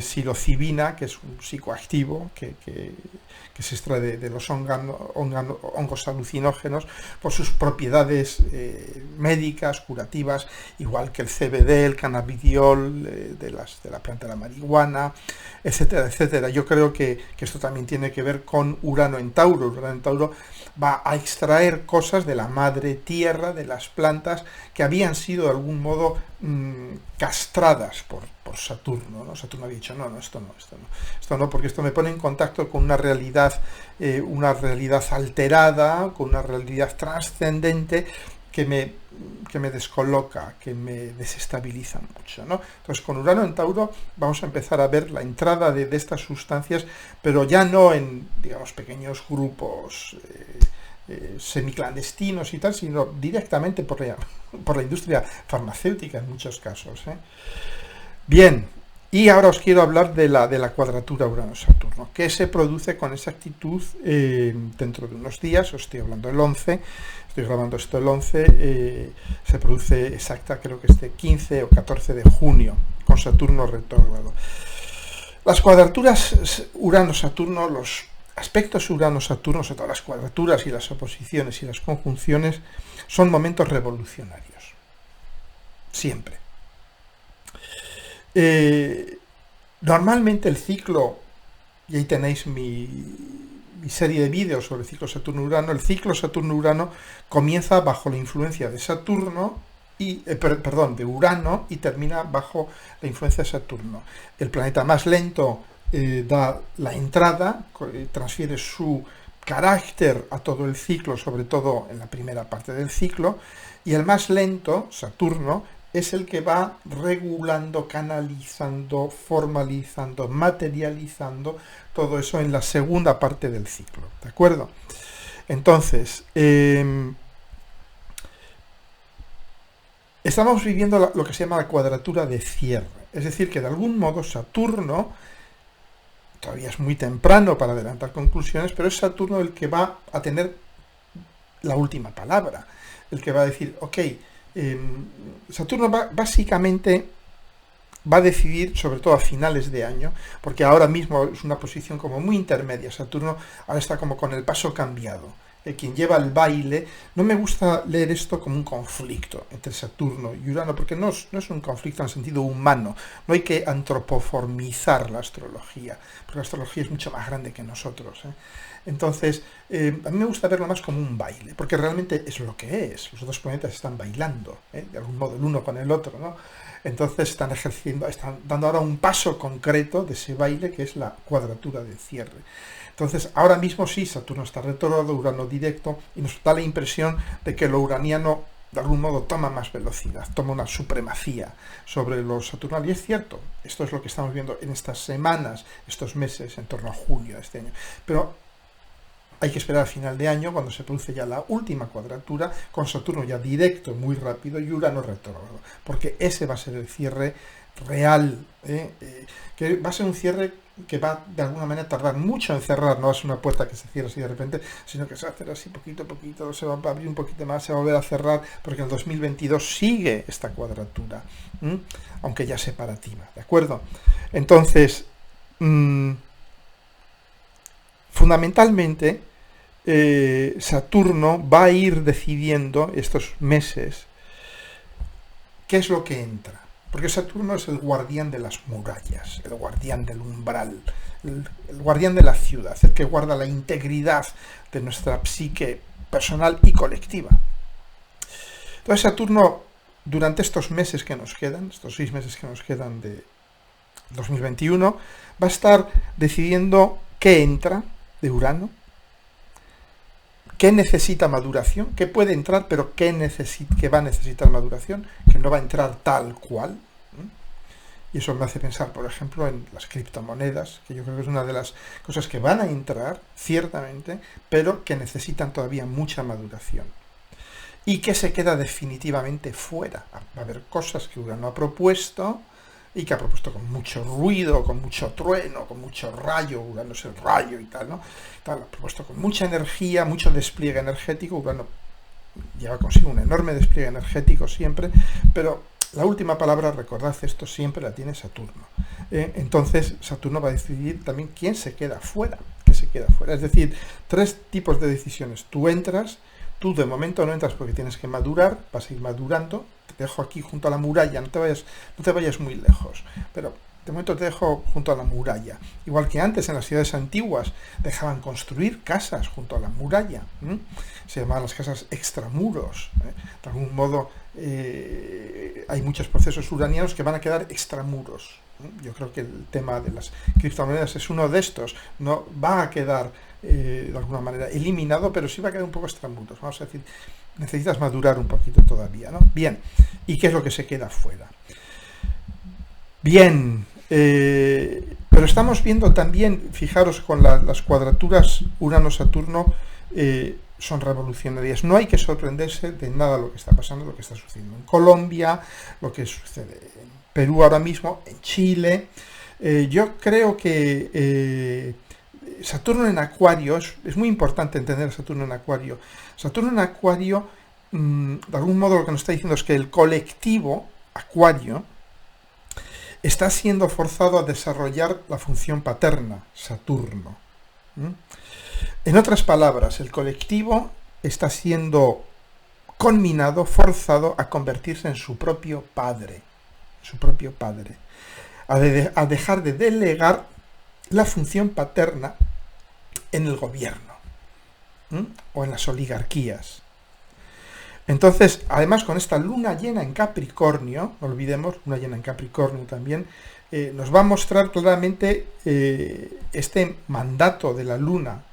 psilocibina, que es un psicoactivo que se extrae de los hongos alucinógenos, por sus propiedades médicas, curativas, igual que el CBD, el cannabidiol de la planta de la marihuana, etcétera, etcétera. Yo creo que esto también tiene que ver con Urano en Tauro. Urano en Tauro va a extraer cosas de la madre tierra, de las plantas, que habían sido de algún modo castradas por Saturno, ¿no? Saturno había dicho, no, esto no, porque esto me pone en contacto con una realidad alterada, con una realidad trascendente que me descoloca, que me desestabiliza mucho, ¿no? Entonces, con Urano en Tauro vamos a empezar a ver la entrada de estas sustancias, pero ya no en, digamos, pequeños grupos semiclandestinos y tal, sino directamente por la industria farmacéutica en muchos casos, ¿eh? Bien, y ahora os quiero hablar de la cuadratura Urano-Saturno, que se produce con exactitud dentro de unos días. Os estoy hablando el 11, estoy grabando esto el 11, se produce exacta, creo que este 15 o 14 de junio, con Saturno retrógrado. Las cuadraturas Urano-Saturno, los aspectos Urano-Saturno, sobre todo las cuadraturas y las oposiciones y las conjunciones, son momentos revolucionarios, siempre. Normalmente el ciclo, y ahí tenéis mi serie de vídeos sobre el ciclo Saturno-Urano, el ciclo Saturno-Urano comienza bajo la influencia de Saturno, de Urano, y termina bajo la influencia de Saturno. El planeta más lento da la entrada, transfiere su carácter a todo el ciclo, sobre todo en la primera parte del ciclo, y el más lento, Saturno, es el que va regulando, canalizando, formalizando, materializando todo eso en la segunda parte del ciclo, ¿de acuerdo? Entonces, estamos viviendo lo que se llama la cuadratura de cierre, es decir, que de algún modo Saturno, todavía es muy temprano para adelantar conclusiones, pero es Saturno el que va a tener la última palabra, el que va a decir, ok, Saturno básicamente va a decidir, sobre todo a finales de año, porque ahora mismo es una posición como muy intermedia. Saturno ahora está como con el paso cambiado. Quien lleva el baile, no me gusta leer esto como un conflicto entre Saturno y Urano, porque no es un conflicto en sentido humano, no hay que antropoformizar la astrología, porque la astrología es mucho más grande que nosotros, ¿eh? Entonces, a mí me gusta verlo más como un baile, porque realmente es lo que es, los dos planetas están bailando, de algún modo, el uno con el otro, ¿no? Entonces están dando ahora un paso concreto de ese baile, que es la cuadratura de cierre. Entonces, ahora mismo sí, Saturno está retrógrado, Urano directo, y nos da la impresión de que lo uraniano, de algún modo, toma más velocidad, toma una supremacía sobre lo saturnal. Y es cierto, esto es lo que estamos viendo en estas semanas, estos meses, en torno a junio de este año. Pero hay que esperar a final de año, cuando se produce ya la última cuadratura, con Saturno ya directo, muy rápido, y Urano retrógrado, porque ese va a ser el cierre real, que va a ser un cierre que va de alguna manera a tardar mucho en cerrar, no es una puerta que se cierra así de repente, sino que se va a hacer así poquito a poquito, se va a abrir un poquito más, se va a volver a cerrar, porque el 2022 sigue esta cuadratura, aunque ya separativa, ¿de acuerdo? Entonces, fundamentalmente, Saturno va a ir decidiendo estos meses qué es lo que entra. Porque Saturno es el guardián de las murallas, el guardián del umbral, el guardián de la ciudad, el que guarda la integridad de nuestra psique personal y colectiva. Entonces Saturno, durante estos meses que nos quedan, estos 6 meses que nos quedan de 2021, va a estar decidiendo qué entra de Urano, qué necesita maduración, qué puede entrar, pero qué va a necesitar maduración, que no va a entrar tal cual. Y eso me hace pensar, por ejemplo, en las criptomonedas, que yo creo que es una de las cosas que van a entrar, ciertamente, pero que necesitan todavía mucha maduración. Y que se queda definitivamente fuera. Va a haber cosas que Urano ha propuesto, y que ha propuesto con mucho ruido, con mucho trueno, con mucho rayo, Urano es el rayo y tal, ¿no? Tal, ha propuesto con mucha energía, mucho despliegue energético. Urano lleva consigo un enorme despliegue energético siempre, pero la última palabra, recordad esto, siempre la tiene Saturno. Entonces Saturno va a decidir también quién se queda fuera, qué se queda fuera. Es decir, 3 tipos de decisiones. Tú entras, tú de momento no entras porque tienes que madurar, vas a ir madurando. Te dejo aquí junto a la muralla, no te vayas muy lejos, pero de momento te dejo junto a la muralla. Igual que antes en las ciudades antiguas dejaban construir casas junto a la muralla, se llamaban las casas extramuros. De algún modo hay muchos procesos uranianos que van a quedar extramuros. Yo creo que el tema de las criptomonedas es uno de estos. No va a quedar de alguna manera eliminado, pero sí va a quedar un poco extramuros. Vamos a decir, necesitas madurar un poquito todavía, ¿no? Bien, ¿y qué es lo que se queda fuera? Bien, pero estamos viendo también, fijaros, con las cuadraturas Urano-Saturno, son revolucionarias. No hay que sorprenderse de nada lo que está pasando, lo que está sucediendo en Colombia, lo que sucede en Perú ahora mismo, en Chile. Yo creo que Saturno en Acuario, es muy importante entender a Saturno en Acuario. Saturno en Acuario, de algún modo lo que nos está diciendo es que el colectivo Acuario está siendo forzado a desarrollar la función paterna, Saturno. En otras palabras, el colectivo está siendo conminado, forzado a convertirse en su propio padre, a dejar de delegar la función paterna en el gobierno o en las oligarquías. Entonces, además, con esta luna llena en Capricornio, no olvidemos, luna llena en Capricornio también, nos va a mostrar claramente este mandato de la luna,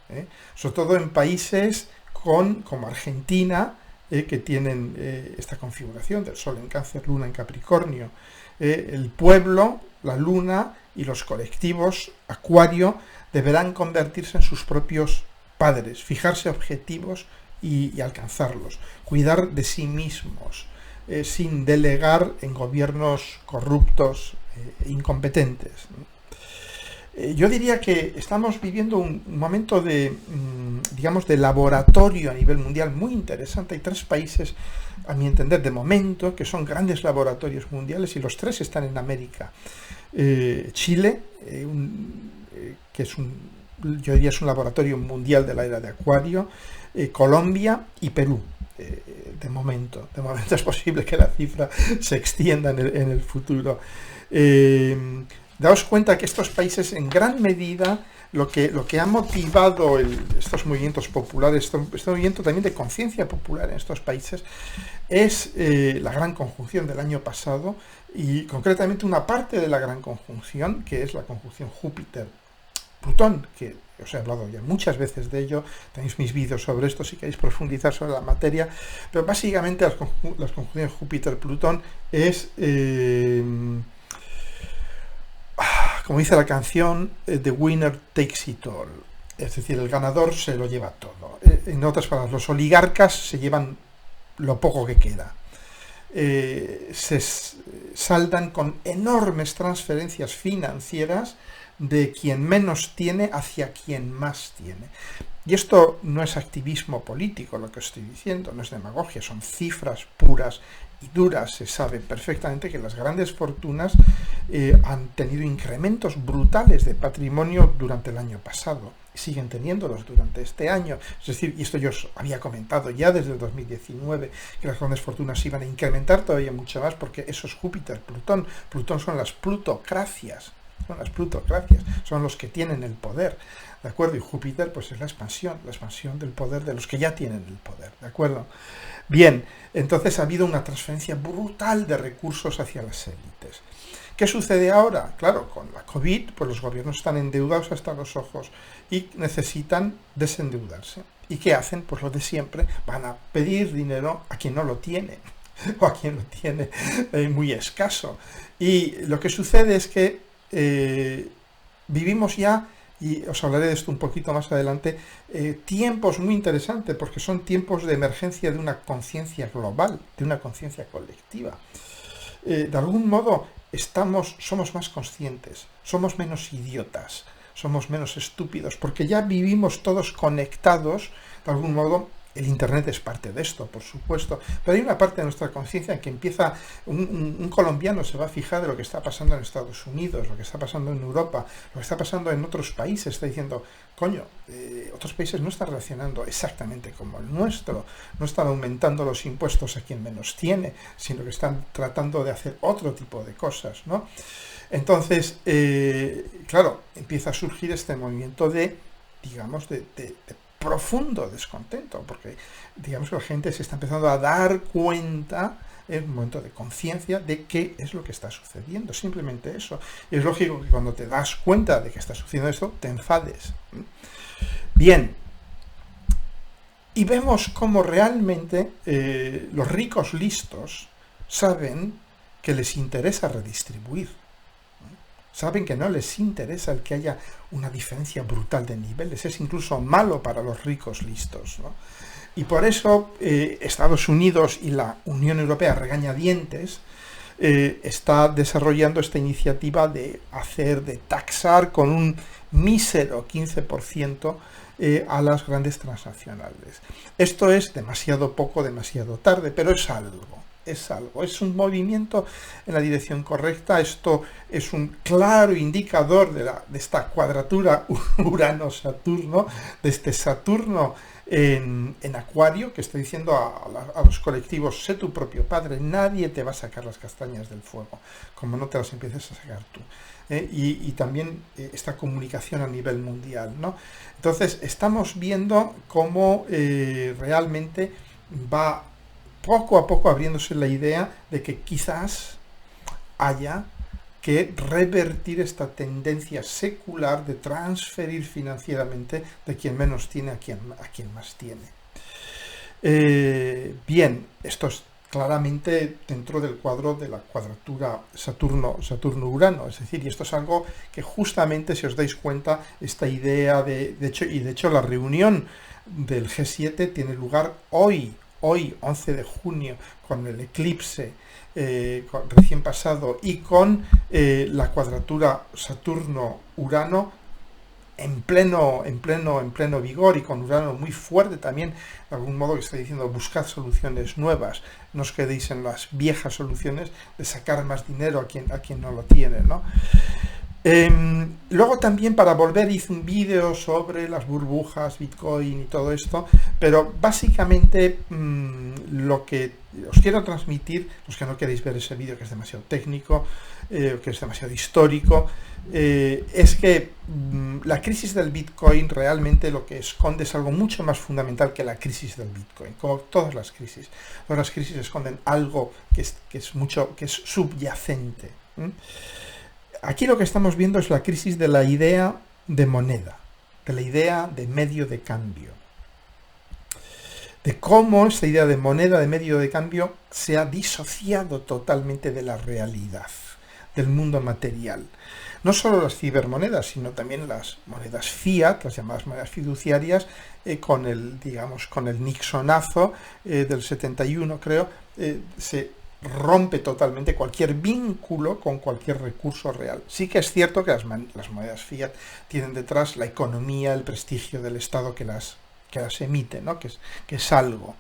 sobre todo en países como Argentina, que tienen esta configuración del Sol en Cáncer, luna en Capricornio. El pueblo, la luna y los colectivos Acuario deberán convertirse en sus propios padres, fijarse objetivos y alcanzarlos, cuidar de sí mismos, sin delegar en gobiernos corruptos e incompetentes. Yo diría que estamos viviendo un momento de, digamos, de laboratorio a nivel mundial muy interesante. Hay 3 países, a mi entender, de momento, que son grandes laboratorios mundiales, y los 3 están en América. Chile, que es yo diría es un laboratorio mundial de la era de Acuario, Colombia y Perú. De momento es posible que la cifra se extienda en el futuro. Daos cuenta que estos países, en gran medida, lo que ha motivado estos movimientos populares, este movimiento también de conciencia popular en estos países, es la gran conjunción del año pasado, y concretamente una parte de la gran conjunción, que es la conjunción Júpiter-Plutón, que os he hablado ya muchas veces de ello, tenéis mis vídeos sobre esto si queréis profundizar sobre la materia, pero básicamente las conjunciones Júpiter-Plutón es, como dice la canción, The Winner Takes It All, es decir, el ganador se lo lleva todo. En otras palabras, los oligarcas se llevan lo poco que queda. Se saldan con enormes transferencias financieras de quien menos tiene hacia quien más tiene. Y esto no es activismo político lo que estoy diciendo, no es demagogia, son cifras puras y duras. Se sabe perfectamente que las grandes fortunas han tenido incrementos brutales de patrimonio durante el año pasado, siguen teniéndolos durante este año. Es decir, y esto yo os había comentado ya desde el 2019, que las grandes fortunas iban a incrementar todavía mucho más, porque eso es Júpiter, Plutón. Plutón son las plutocracias, son los que tienen el poder, ¿de acuerdo? Y Júpiter pues es la expansión del poder de los que ya tienen el poder, ¿de acuerdo? Bien, entonces ha habido una transferencia brutal de recursos hacia las élites. ¿Qué sucede ahora? Claro, con la COVID, pues los gobiernos están endeudados hasta los ojos y necesitan desendeudarse. ¿Y qué hacen? Pues lo de siempre, van a pedir dinero a quien no lo tiene, o a quien lo tiene muy escaso. Y lo que sucede es que vivimos ya, y os hablaré de esto un poquito más adelante, tiempos muy interesantes, porque son tiempos de emergencia de una conciencia global, de una conciencia colectiva. De algún modo somos más conscientes, somos menos idiotas, somos menos estúpidos, porque ya vivimos todos conectados. De algún modo el Internet es parte de esto, por supuesto, pero hay una parte de nuestra conciencia en que empieza, un colombiano se va a fijar de lo que está pasando en Estados Unidos, lo que está pasando en Europa, lo que está pasando en otros países, está diciendo, coño, otros países no están reaccionando exactamente como el nuestro, no están aumentando los impuestos a quien menos tiene, sino que están tratando de hacer otro tipo de cosas, ¿no? Entonces, claro, empieza a surgir este movimiento de, digamos, de profundo descontento, porque digamos que la gente se está empezando a dar cuenta, en un momento de conciencia, de qué es lo que está sucediendo, simplemente eso. Y es lógico que cuando te das cuenta de que está sucediendo esto, te enfades. Bien, y vemos cómo realmente los ricos listos saben que les interesa redistribuir. Saben que no les interesa el que haya una diferencia brutal de niveles, es incluso malo para los ricos listos, ¿no? Y por eso Estados Unidos y la Unión Europea, regañadientes, está desarrollando esta iniciativa de taxar con un mísero 15% a las grandes transnacionales. Esto es demasiado poco, demasiado tarde, pero es algo. Es un movimiento en la dirección correcta. Esto es un claro indicador de esta cuadratura Urano-Saturno, de este Saturno en Acuario, que está diciendo a los colectivos, sé tu propio padre, nadie te va a sacar las castañas del fuego, como no te las empieces a sacar tú. Y también esta comunicación a nivel mundial, ¿no? Entonces, estamos viendo cómo realmente va poco a poco abriéndose la idea de que quizás haya que revertir esta tendencia secular de transferir financieramente de quien menos tiene a quien más tiene. Bien, esto es claramente dentro del cuadro de la cuadratura Saturno-Urano, es decir, y esto es algo que justamente, si os dais cuenta, esta idea de hecho la reunión del G7 tiene lugar hoy, 11 de junio, con el eclipse recién pasado y con la cuadratura Saturno-Urano en pleno vigor, y con Urano muy fuerte también, de algún modo que está diciendo, buscad soluciones nuevas, no os quedéis en las viejas soluciones de sacar más dinero a quien no lo tiene, ¿no? Luego también, para volver, hice un vídeo sobre las burbujas, Bitcoin y todo esto, pero básicamente lo que os quiero transmitir, los que no queréis ver ese vídeo que es demasiado técnico, que es demasiado histórico, es que la crisis del Bitcoin realmente lo que esconde es algo mucho más fundamental que la crisis del Bitcoin, como todas las crisis. Todas las crisis esconden algo que es subyacente. Aquí lo que estamos viendo es la crisis de la idea de moneda, de la idea de medio de cambio, de cómo esta idea de moneda, de medio de cambio, se ha disociado totalmente de la realidad, del mundo material. No solo las cibermonedas, sino también las monedas fiat, las llamadas monedas fiduciarias, con el Nixonazo del 71, creo, se rompe totalmente cualquier vínculo con cualquier recurso real. Sí que es cierto que las monedas fiat tienen detrás la economía, el prestigio del Estado que las emite, ¿no? que es algo.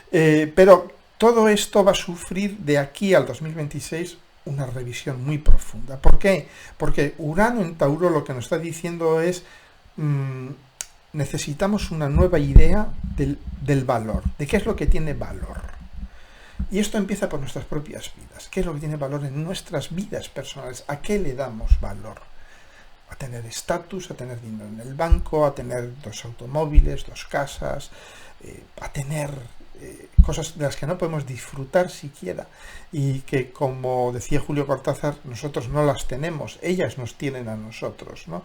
Pero todo esto va a sufrir de aquí al 2026 una revisión muy profunda. ¿Por qué? Porque Urano en Tauro lo que nos está diciendo es necesitamos una nueva idea del valor, de qué es lo que tiene valor. Y esto empieza por nuestras propias vidas. ¿Qué es lo que tiene valor en nuestras vidas personales? ¿A qué le damos valor? A tener estatus, a tener dinero en el banco, a tener 2 automóviles, 2 casas, a tener cosas de las que no podemos disfrutar siquiera, y que, como decía Julio Cortázar, nosotros no las tenemos, ellas nos tienen a nosotros, ¿no?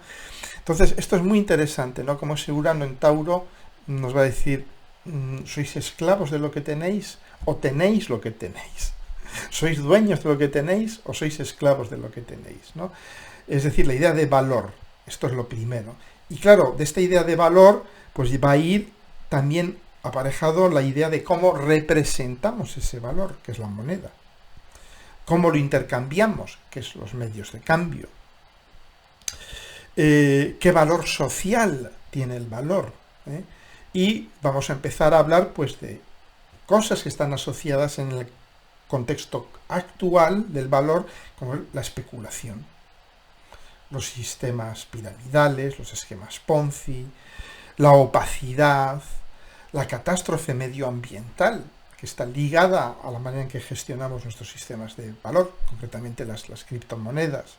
Entonces, esto es muy interesante, ¿no? Como ese Urano en Tauro nos va a decir, ¿sois esclavos de lo que tenéis o tenéis lo que tenéis? ¿Sois dueños de lo que tenéis o sois esclavos de lo que tenéis, ¿no? Es decir, la idea de valor, esto es lo primero. Y claro, de esta idea de valor, pues va a ir también aparejado la idea de cómo representamos ese valor, que es la moneda. Cómo lo intercambiamos, que es los medios de cambio. Qué valor social tiene el valor. Y vamos a empezar a hablar, pues, de cosas que están asociadas en el contexto actual del valor, como la especulación, los sistemas piramidales, los esquemas Ponzi, la opacidad, la catástrofe medioambiental, que está ligada a la manera en que gestionamos nuestros sistemas de valor, concretamente las criptomonedas.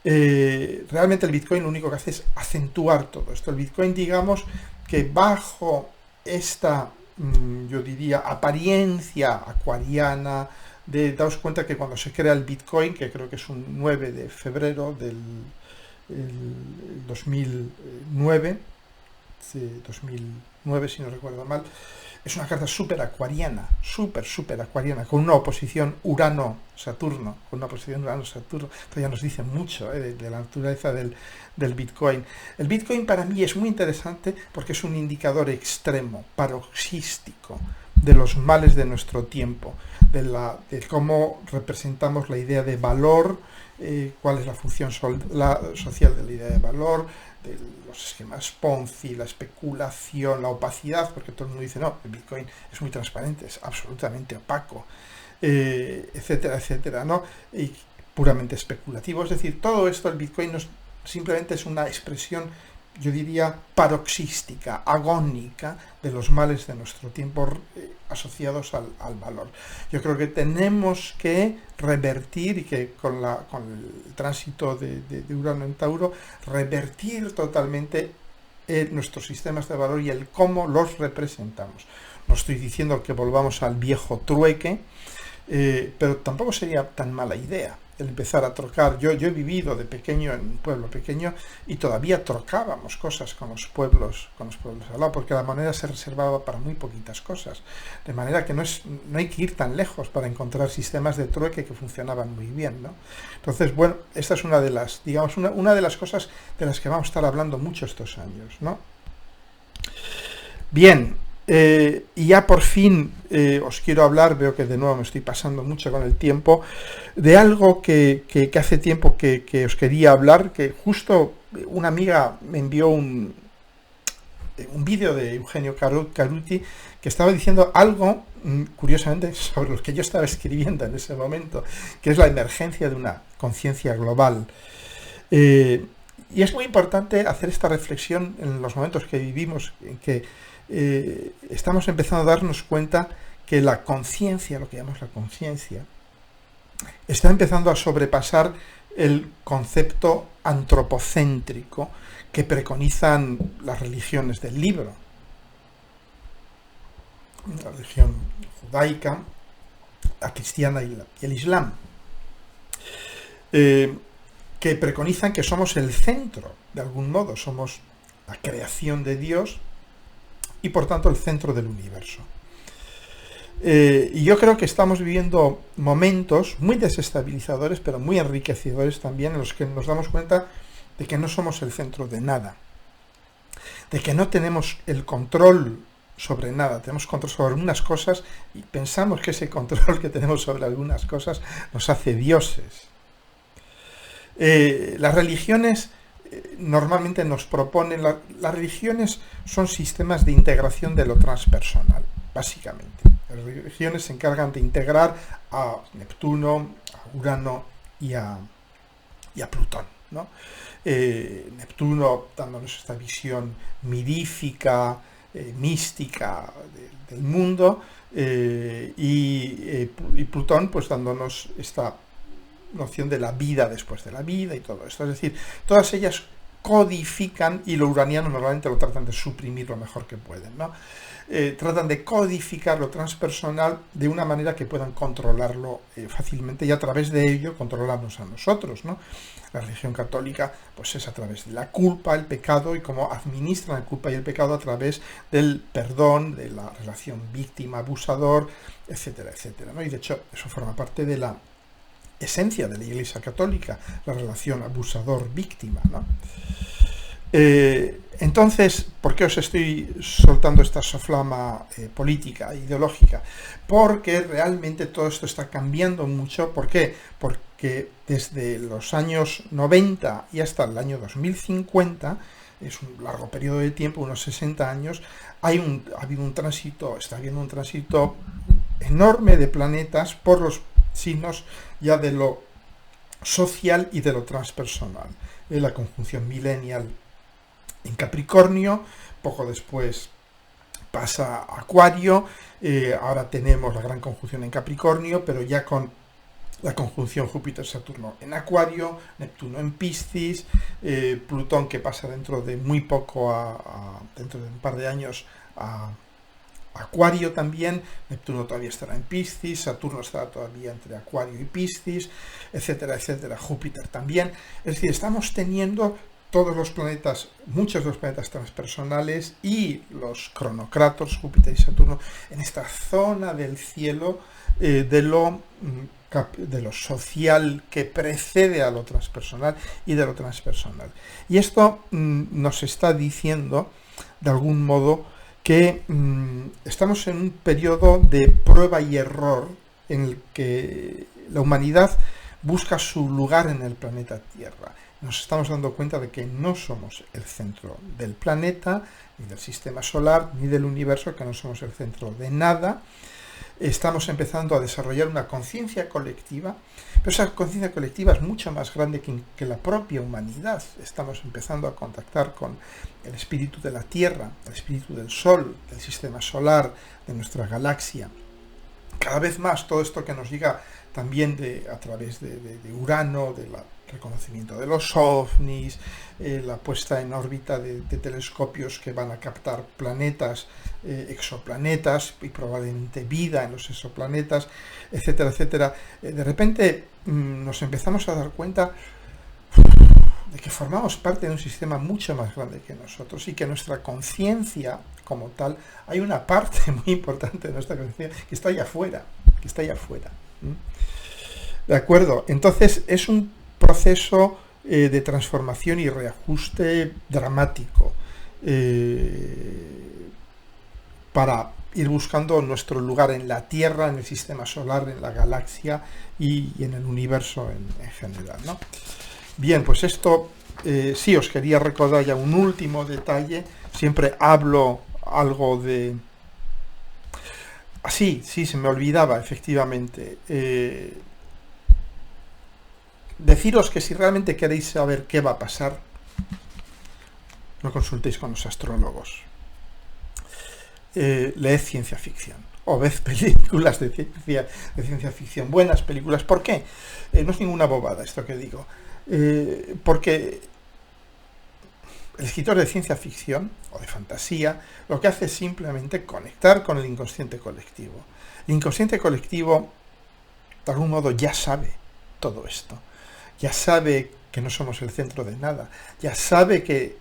Realmente el Bitcoin lo único que hace es acentuar todo esto. El Bitcoin, digamos, que bajo esta, yo diría, apariencia acuariana, daos cuenta que cuando se crea el Bitcoin, que creo que es un 9 de febrero del 2009, 2009 si no recuerdo mal, es una carta súper acuariana, súper acuariana, con una oposición Urano-Saturno, esto ya nos dice mucho de la naturaleza del Bitcoin. El Bitcoin para mí es muy interesante porque es un indicador extremo, paroxístico, de los males de nuestro tiempo, de cómo representamos la idea de valor, cuál es la función social de la idea de valor, de los esquemas Ponzi, la especulación, la opacidad, porque todo el mundo dice, no, el Bitcoin es muy transparente, es absolutamente opaco, etcétera, etcétera, ¿no? Y puramente especulativo. Es decir, todo esto, el Bitcoin simplemente es una expresión, yo diría, paroxística, agónica, de los males de nuestro tiempo asociados al valor. Yo creo que tenemos que revertir, y que con el tránsito de Urano en Tauro, revertir totalmente nuestros sistemas de valor y el cómo los representamos. No estoy diciendo que volvamos al viejo trueque, pero tampoco sería tan mala idea el empezar a trocar. Yo he vivido de pequeño en un pueblo pequeño y todavía trocábamos cosas con los pueblos al lado, porque la moneda se reservaba para muy poquitas cosas, de manera que no hay que ir tan lejos para encontrar sistemas de trueque que funcionaban muy bien, ¿no? Entonces, bueno, esta es una de las, digamos, una de las cosas de las que vamos a estar hablando mucho estos años, ¿no? Bien. Y ya por fin os quiero hablar, veo que de nuevo me estoy pasando mucho con el tiempo, de algo que hace tiempo que os quería hablar, que justo una amiga me envió un vídeo de Eugenio Caruti, que estaba diciendo algo, curiosamente, sobre lo que yo estaba escribiendo en ese momento, que es la emergencia de una conciencia global. Y es muy importante hacer esta reflexión en los momentos que vivimos, en que estamos empezando a darnos cuenta que la conciencia, lo que llamamos la conciencia, está empezando a sobrepasar el concepto antropocéntrico que preconizan las religiones del libro. La religión judaica, la cristiana y el islam, que preconizan que somos el centro, de algún modo, somos la creación de Dios y por tanto el centro del universo. Y yo creo que estamos viviendo momentos muy desestabilizadores, pero muy enriquecedores también, en los que nos damos cuenta de que no somos el centro de nada, de que no tenemos el control sobre nada, tenemos control sobre algunas cosas y pensamos que ese control que tenemos sobre algunas cosas nos hace dioses. Las religiones normalmente nos proponen, las religiones son sistemas de integración de lo transpersonal, básicamente. Las religiones se encargan de integrar a Neptuno, a Urano y a Plutón, ¿no? Neptuno dándonos esta visión mirífica, mística del mundo, y Plutón pues dándonos esta noción de la vida después de la vida y todo esto. Es decir, todas ellas codifican, y lo uraniano normalmente lo tratan de suprimir lo mejor que pueden, ¿no? Tratan de codificar lo transpersonal de una manera que puedan controlarlo fácilmente, y a través de ello controlarnos a nosotros, ¿no? La religión católica pues es a través de la culpa, el pecado, y cómo administran la culpa y el pecado a través del perdón, de la relación víctima-abusador, etcétera, etcétera, ¿no? Y de hecho eso forma parte de la esencia de la Iglesia Católica, la relación abusador-víctima, ¿no? Entonces, ¿por qué os estoy soltando esta soflama política, ideológica? Porque realmente todo esto está cambiando mucho. ¿Por qué? Porque desde los años 90 y hasta el año 2050, es un largo periodo de tiempo, unos 60 años, está habiendo un tránsito enorme de planetas por los signos ya de lo social y de lo transpersonal. La conjunción millennial en Capricornio, poco después pasa a Acuario, ahora tenemos la gran conjunción en Capricornio, pero ya con la conjunción Júpiter-Saturno en Acuario, Neptuno en Piscis, Plutón que pasa dentro de muy poco, dentro de un par de años, a Acuario también, Neptuno todavía estará en Piscis, Saturno estará todavía entre Acuario y Piscis, etcétera, etcétera, Júpiter también. Es decir, estamos teniendo todos los planetas, muchos de los planetas transpersonales y los cronocratos, Júpiter y Saturno, en esta zona del cielo de lo social que precede a lo transpersonal y de lo transpersonal. Y esto nos está diciendo, de algún modo, que estamos en un periodo de prueba y error en el que la humanidad busca su lugar en el planeta Tierra. Nos estamos dando cuenta de que no somos el centro del planeta, ni del sistema solar, ni del universo, que no somos el centro de nada. Estamos empezando a desarrollar una conciencia colectiva, pero esa conciencia colectiva es mucho más grande que la propia humanidad. Estamos empezando a contactar con el espíritu de la Tierra, el espíritu del Sol, del sistema solar, de nuestra galaxia. Cada vez más todo esto que nos llega también a través de Urano, del reconocimiento de los ovnis, la puesta en órbita de telescopios que van a captar planetas, exoplanetas y probablemente vida en los exoplanetas, etcétera, etcétera. De repente nos empezamos a dar cuenta de que formamos parte de un sistema mucho más grande que nosotros y que nuestra conciencia como tal, hay una parte muy importante de nuestra conciencia que está allá afuera, ¿De acuerdo? Entonces es un proceso de transformación y reajuste dramático para ir buscando nuestro lugar en la Tierra, en el sistema solar, en la galaxia y en el universo en general, ¿no? Bien, pues esto sí os quería recordar ya un último detalle. Siempre hablo algo de... sí, se me olvidaba, efectivamente. Deciros que si realmente queréis saber qué va a pasar, no consultéis con los astrólogos. Leed ciencia ficción o ved películas de ciencia ficción, buenas películas. ¿Por qué? No es ninguna bobada esto que digo. Porque el escritor de ciencia ficción o de fantasía lo que hace es simplemente conectar con el inconsciente colectivo. El inconsciente colectivo, de algún modo, ya sabe todo esto. Ya sabe que no somos el centro de nada. Ya sabe que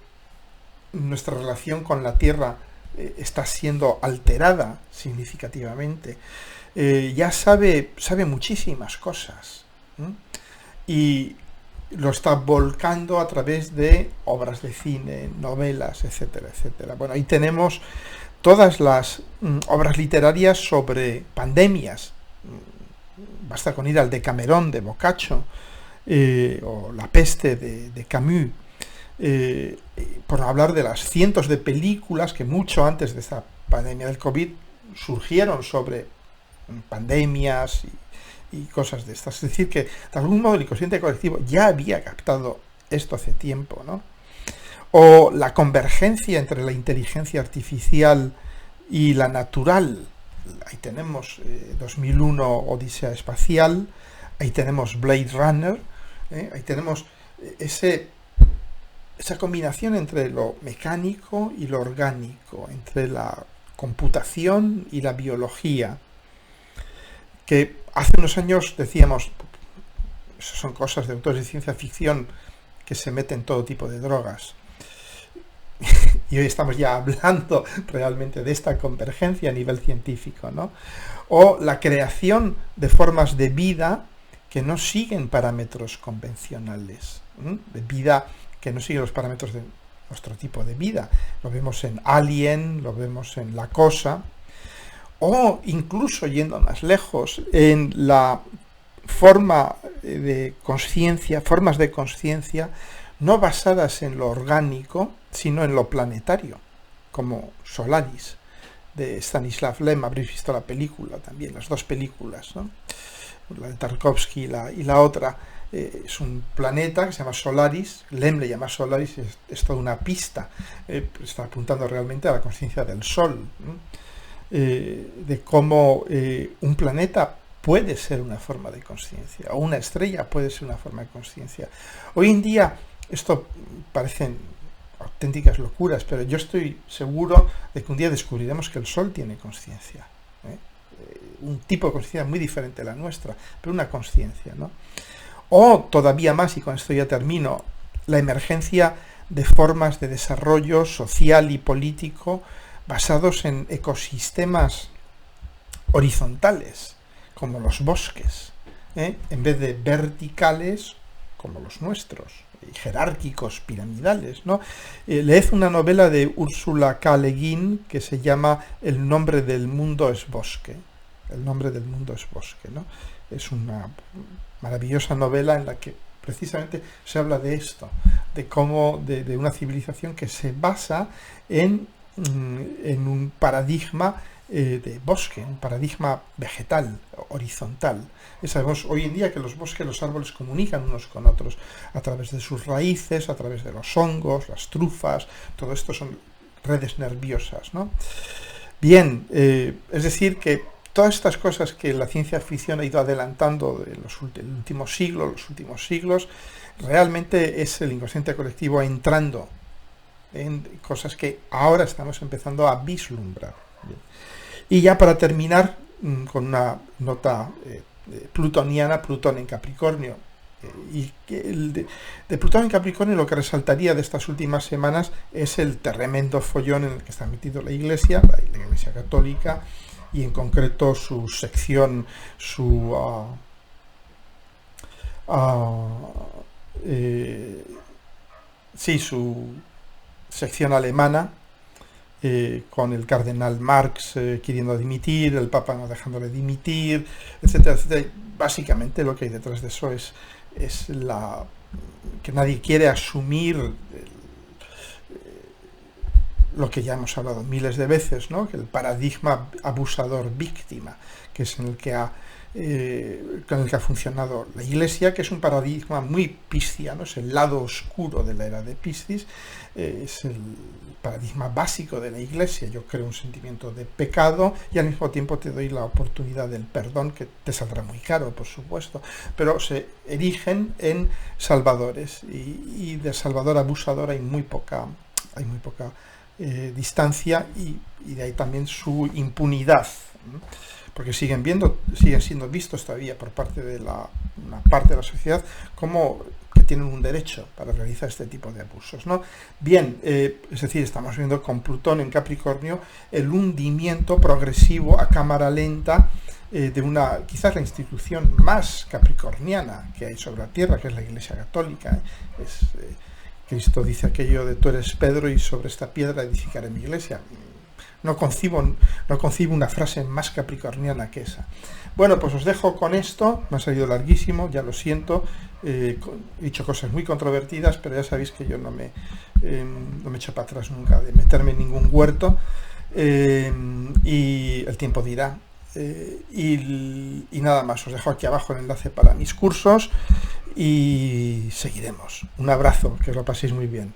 nuestra relación con la Tierra está siendo alterada significativamente. Ya sabe muchísimas cosas. Y lo está volcando a través de obras de cine, novelas, etcétera, etcétera. Bueno, ahí tenemos todas las obras literarias sobre pandemias. Basta con ir al Decamerón de Boccaccio, o La peste de Camus, por hablar de las cientos de películas que mucho antes de esta pandemia del COVID surgieron sobre pandemias y cosas de estas. Es decir, que de algún modo el inconsciente colectivo ya había captado esto hace tiempo, ¿no? O la convergencia entre la inteligencia artificial y la natural. Ahí tenemos 2001 Odisea Espacial, ahí tenemos Blade Runner, ahí tenemos ese esa combinación entre lo mecánico y lo orgánico, entre la computación y la biología, que hace unos años decíamos, eso son cosas de autores de ciencia ficción que se meten todo tipo de drogas. Y hoy estamos ya hablando realmente de esta convergencia a nivel científico, ¿no? O la creación de formas de vida que no siguen parámetros convencionales, de vida que no siguen los parámetros de nuestro tipo de vida. Lo vemos en Alien, lo vemos en La Cosa, o incluso yendo más lejos, en la forma de conciencia, formas de conciencia no basadas en lo orgánico, sino en lo planetario, como Solaris, de Stanislav Lem. Habréis visto la película también, las dos películas, ¿no? La de Tarkovsky y la otra. Es un planeta que se llama Solaris, Lem le llama Solaris, es toda una pista, está apuntando realmente a la conciencia del Sol, ¿no? De cómo un planeta puede ser una forma de conciencia, o una estrella puede ser una forma de conciencia. Hoy en día esto parecen auténticas locuras, pero yo estoy seguro de que un día descubriremos que el Sol tiene conciencia, un tipo de conciencia muy diferente a la nuestra, pero una conciencia, ¿no? O todavía más, y con esto ya termino, la emergencia de formas de desarrollo social y político basados en ecosistemas horizontales, como los bosques, en vez de verticales como los nuestros, jerárquicos, piramidales, ¿no? Leed una novela de Ursula K. Le Guin que se llama El nombre del mundo es bosque. El nombre del mundo es bosque, ¿no? Es una maravillosa novela en la que precisamente se habla de esto, de cómo, de una civilización que se basa en un paradigma de bosque, un paradigma vegetal, horizontal. Y sabemos hoy en día que los bosques, los árboles comunican unos con otros a través de sus raíces, a través de los hongos, las trufas, todo esto son redes nerviosas, ¿no? Bien, es decir que todas estas cosas que la ciencia ficción ha ido adelantando en los últimos siglos, realmente es el inconsciente colectivo entrando en cosas que ahora estamos empezando a vislumbrar. Bien. Y ya para terminar, con una nota plutoniana, Plutón en Capricornio. Y de Plutón en Capricornio lo que resaltaría de estas últimas semanas es el tremendo follón en el que está metido la Iglesia Católica, y en concreto su sección, su sección alemana, con el cardenal Marx queriendo dimitir, el Papa no dejándole dimitir, etcétera, etcétera. Básicamente lo que hay detrás de eso es que nadie quiere asumir lo que ya hemos hablado miles de veces, ¿no? Que el paradigma abusador-víctima, que es con el que ha funcionado la Iglesia, que es un paradigma muy pisciano, es el lado oscuro de la era de Piscis, es el paradigma básico de la Iglesia. Yo creo un sentimiento de pecado y al mismo tiempo te doy la oportunidad del perdón, que te saldrá muy caro, por supuesto, pero se erigen en salvadores, y de salvador abusador hay muy poca distancia, y de ahí también su impunidad, porque siguen siendo vistos todavía por parte de una parte de la sociedad como que tienen un derecho para realizar este tipo de abusos, ¿no? Bien, es decir, estamos viendo con Plutón en Capricornio el hundimiento progresivo a cámara lenta de quizás la institución más capricorniana que hay sobre la Tierra, que es la Iglesia Católica. Cristo dice aquello de tú eres Pedro y sobre esta piedra edificaré mi iglesia. No concibo una frase más capricorniana que esa. Bueno, pues os dejo con esto. Me ha salido larguísimo, ya lo siento. He dicho cosas muy controvertidas, pero ya sabéis que yo no me echo para atrás nunca de meterme en ningún huerto. Y el tiempo dirá. Y nada más, os dejo aquí abajo el enlace para mis cursos y seguiremos. Un abrazo, que os lo paséis muy bien.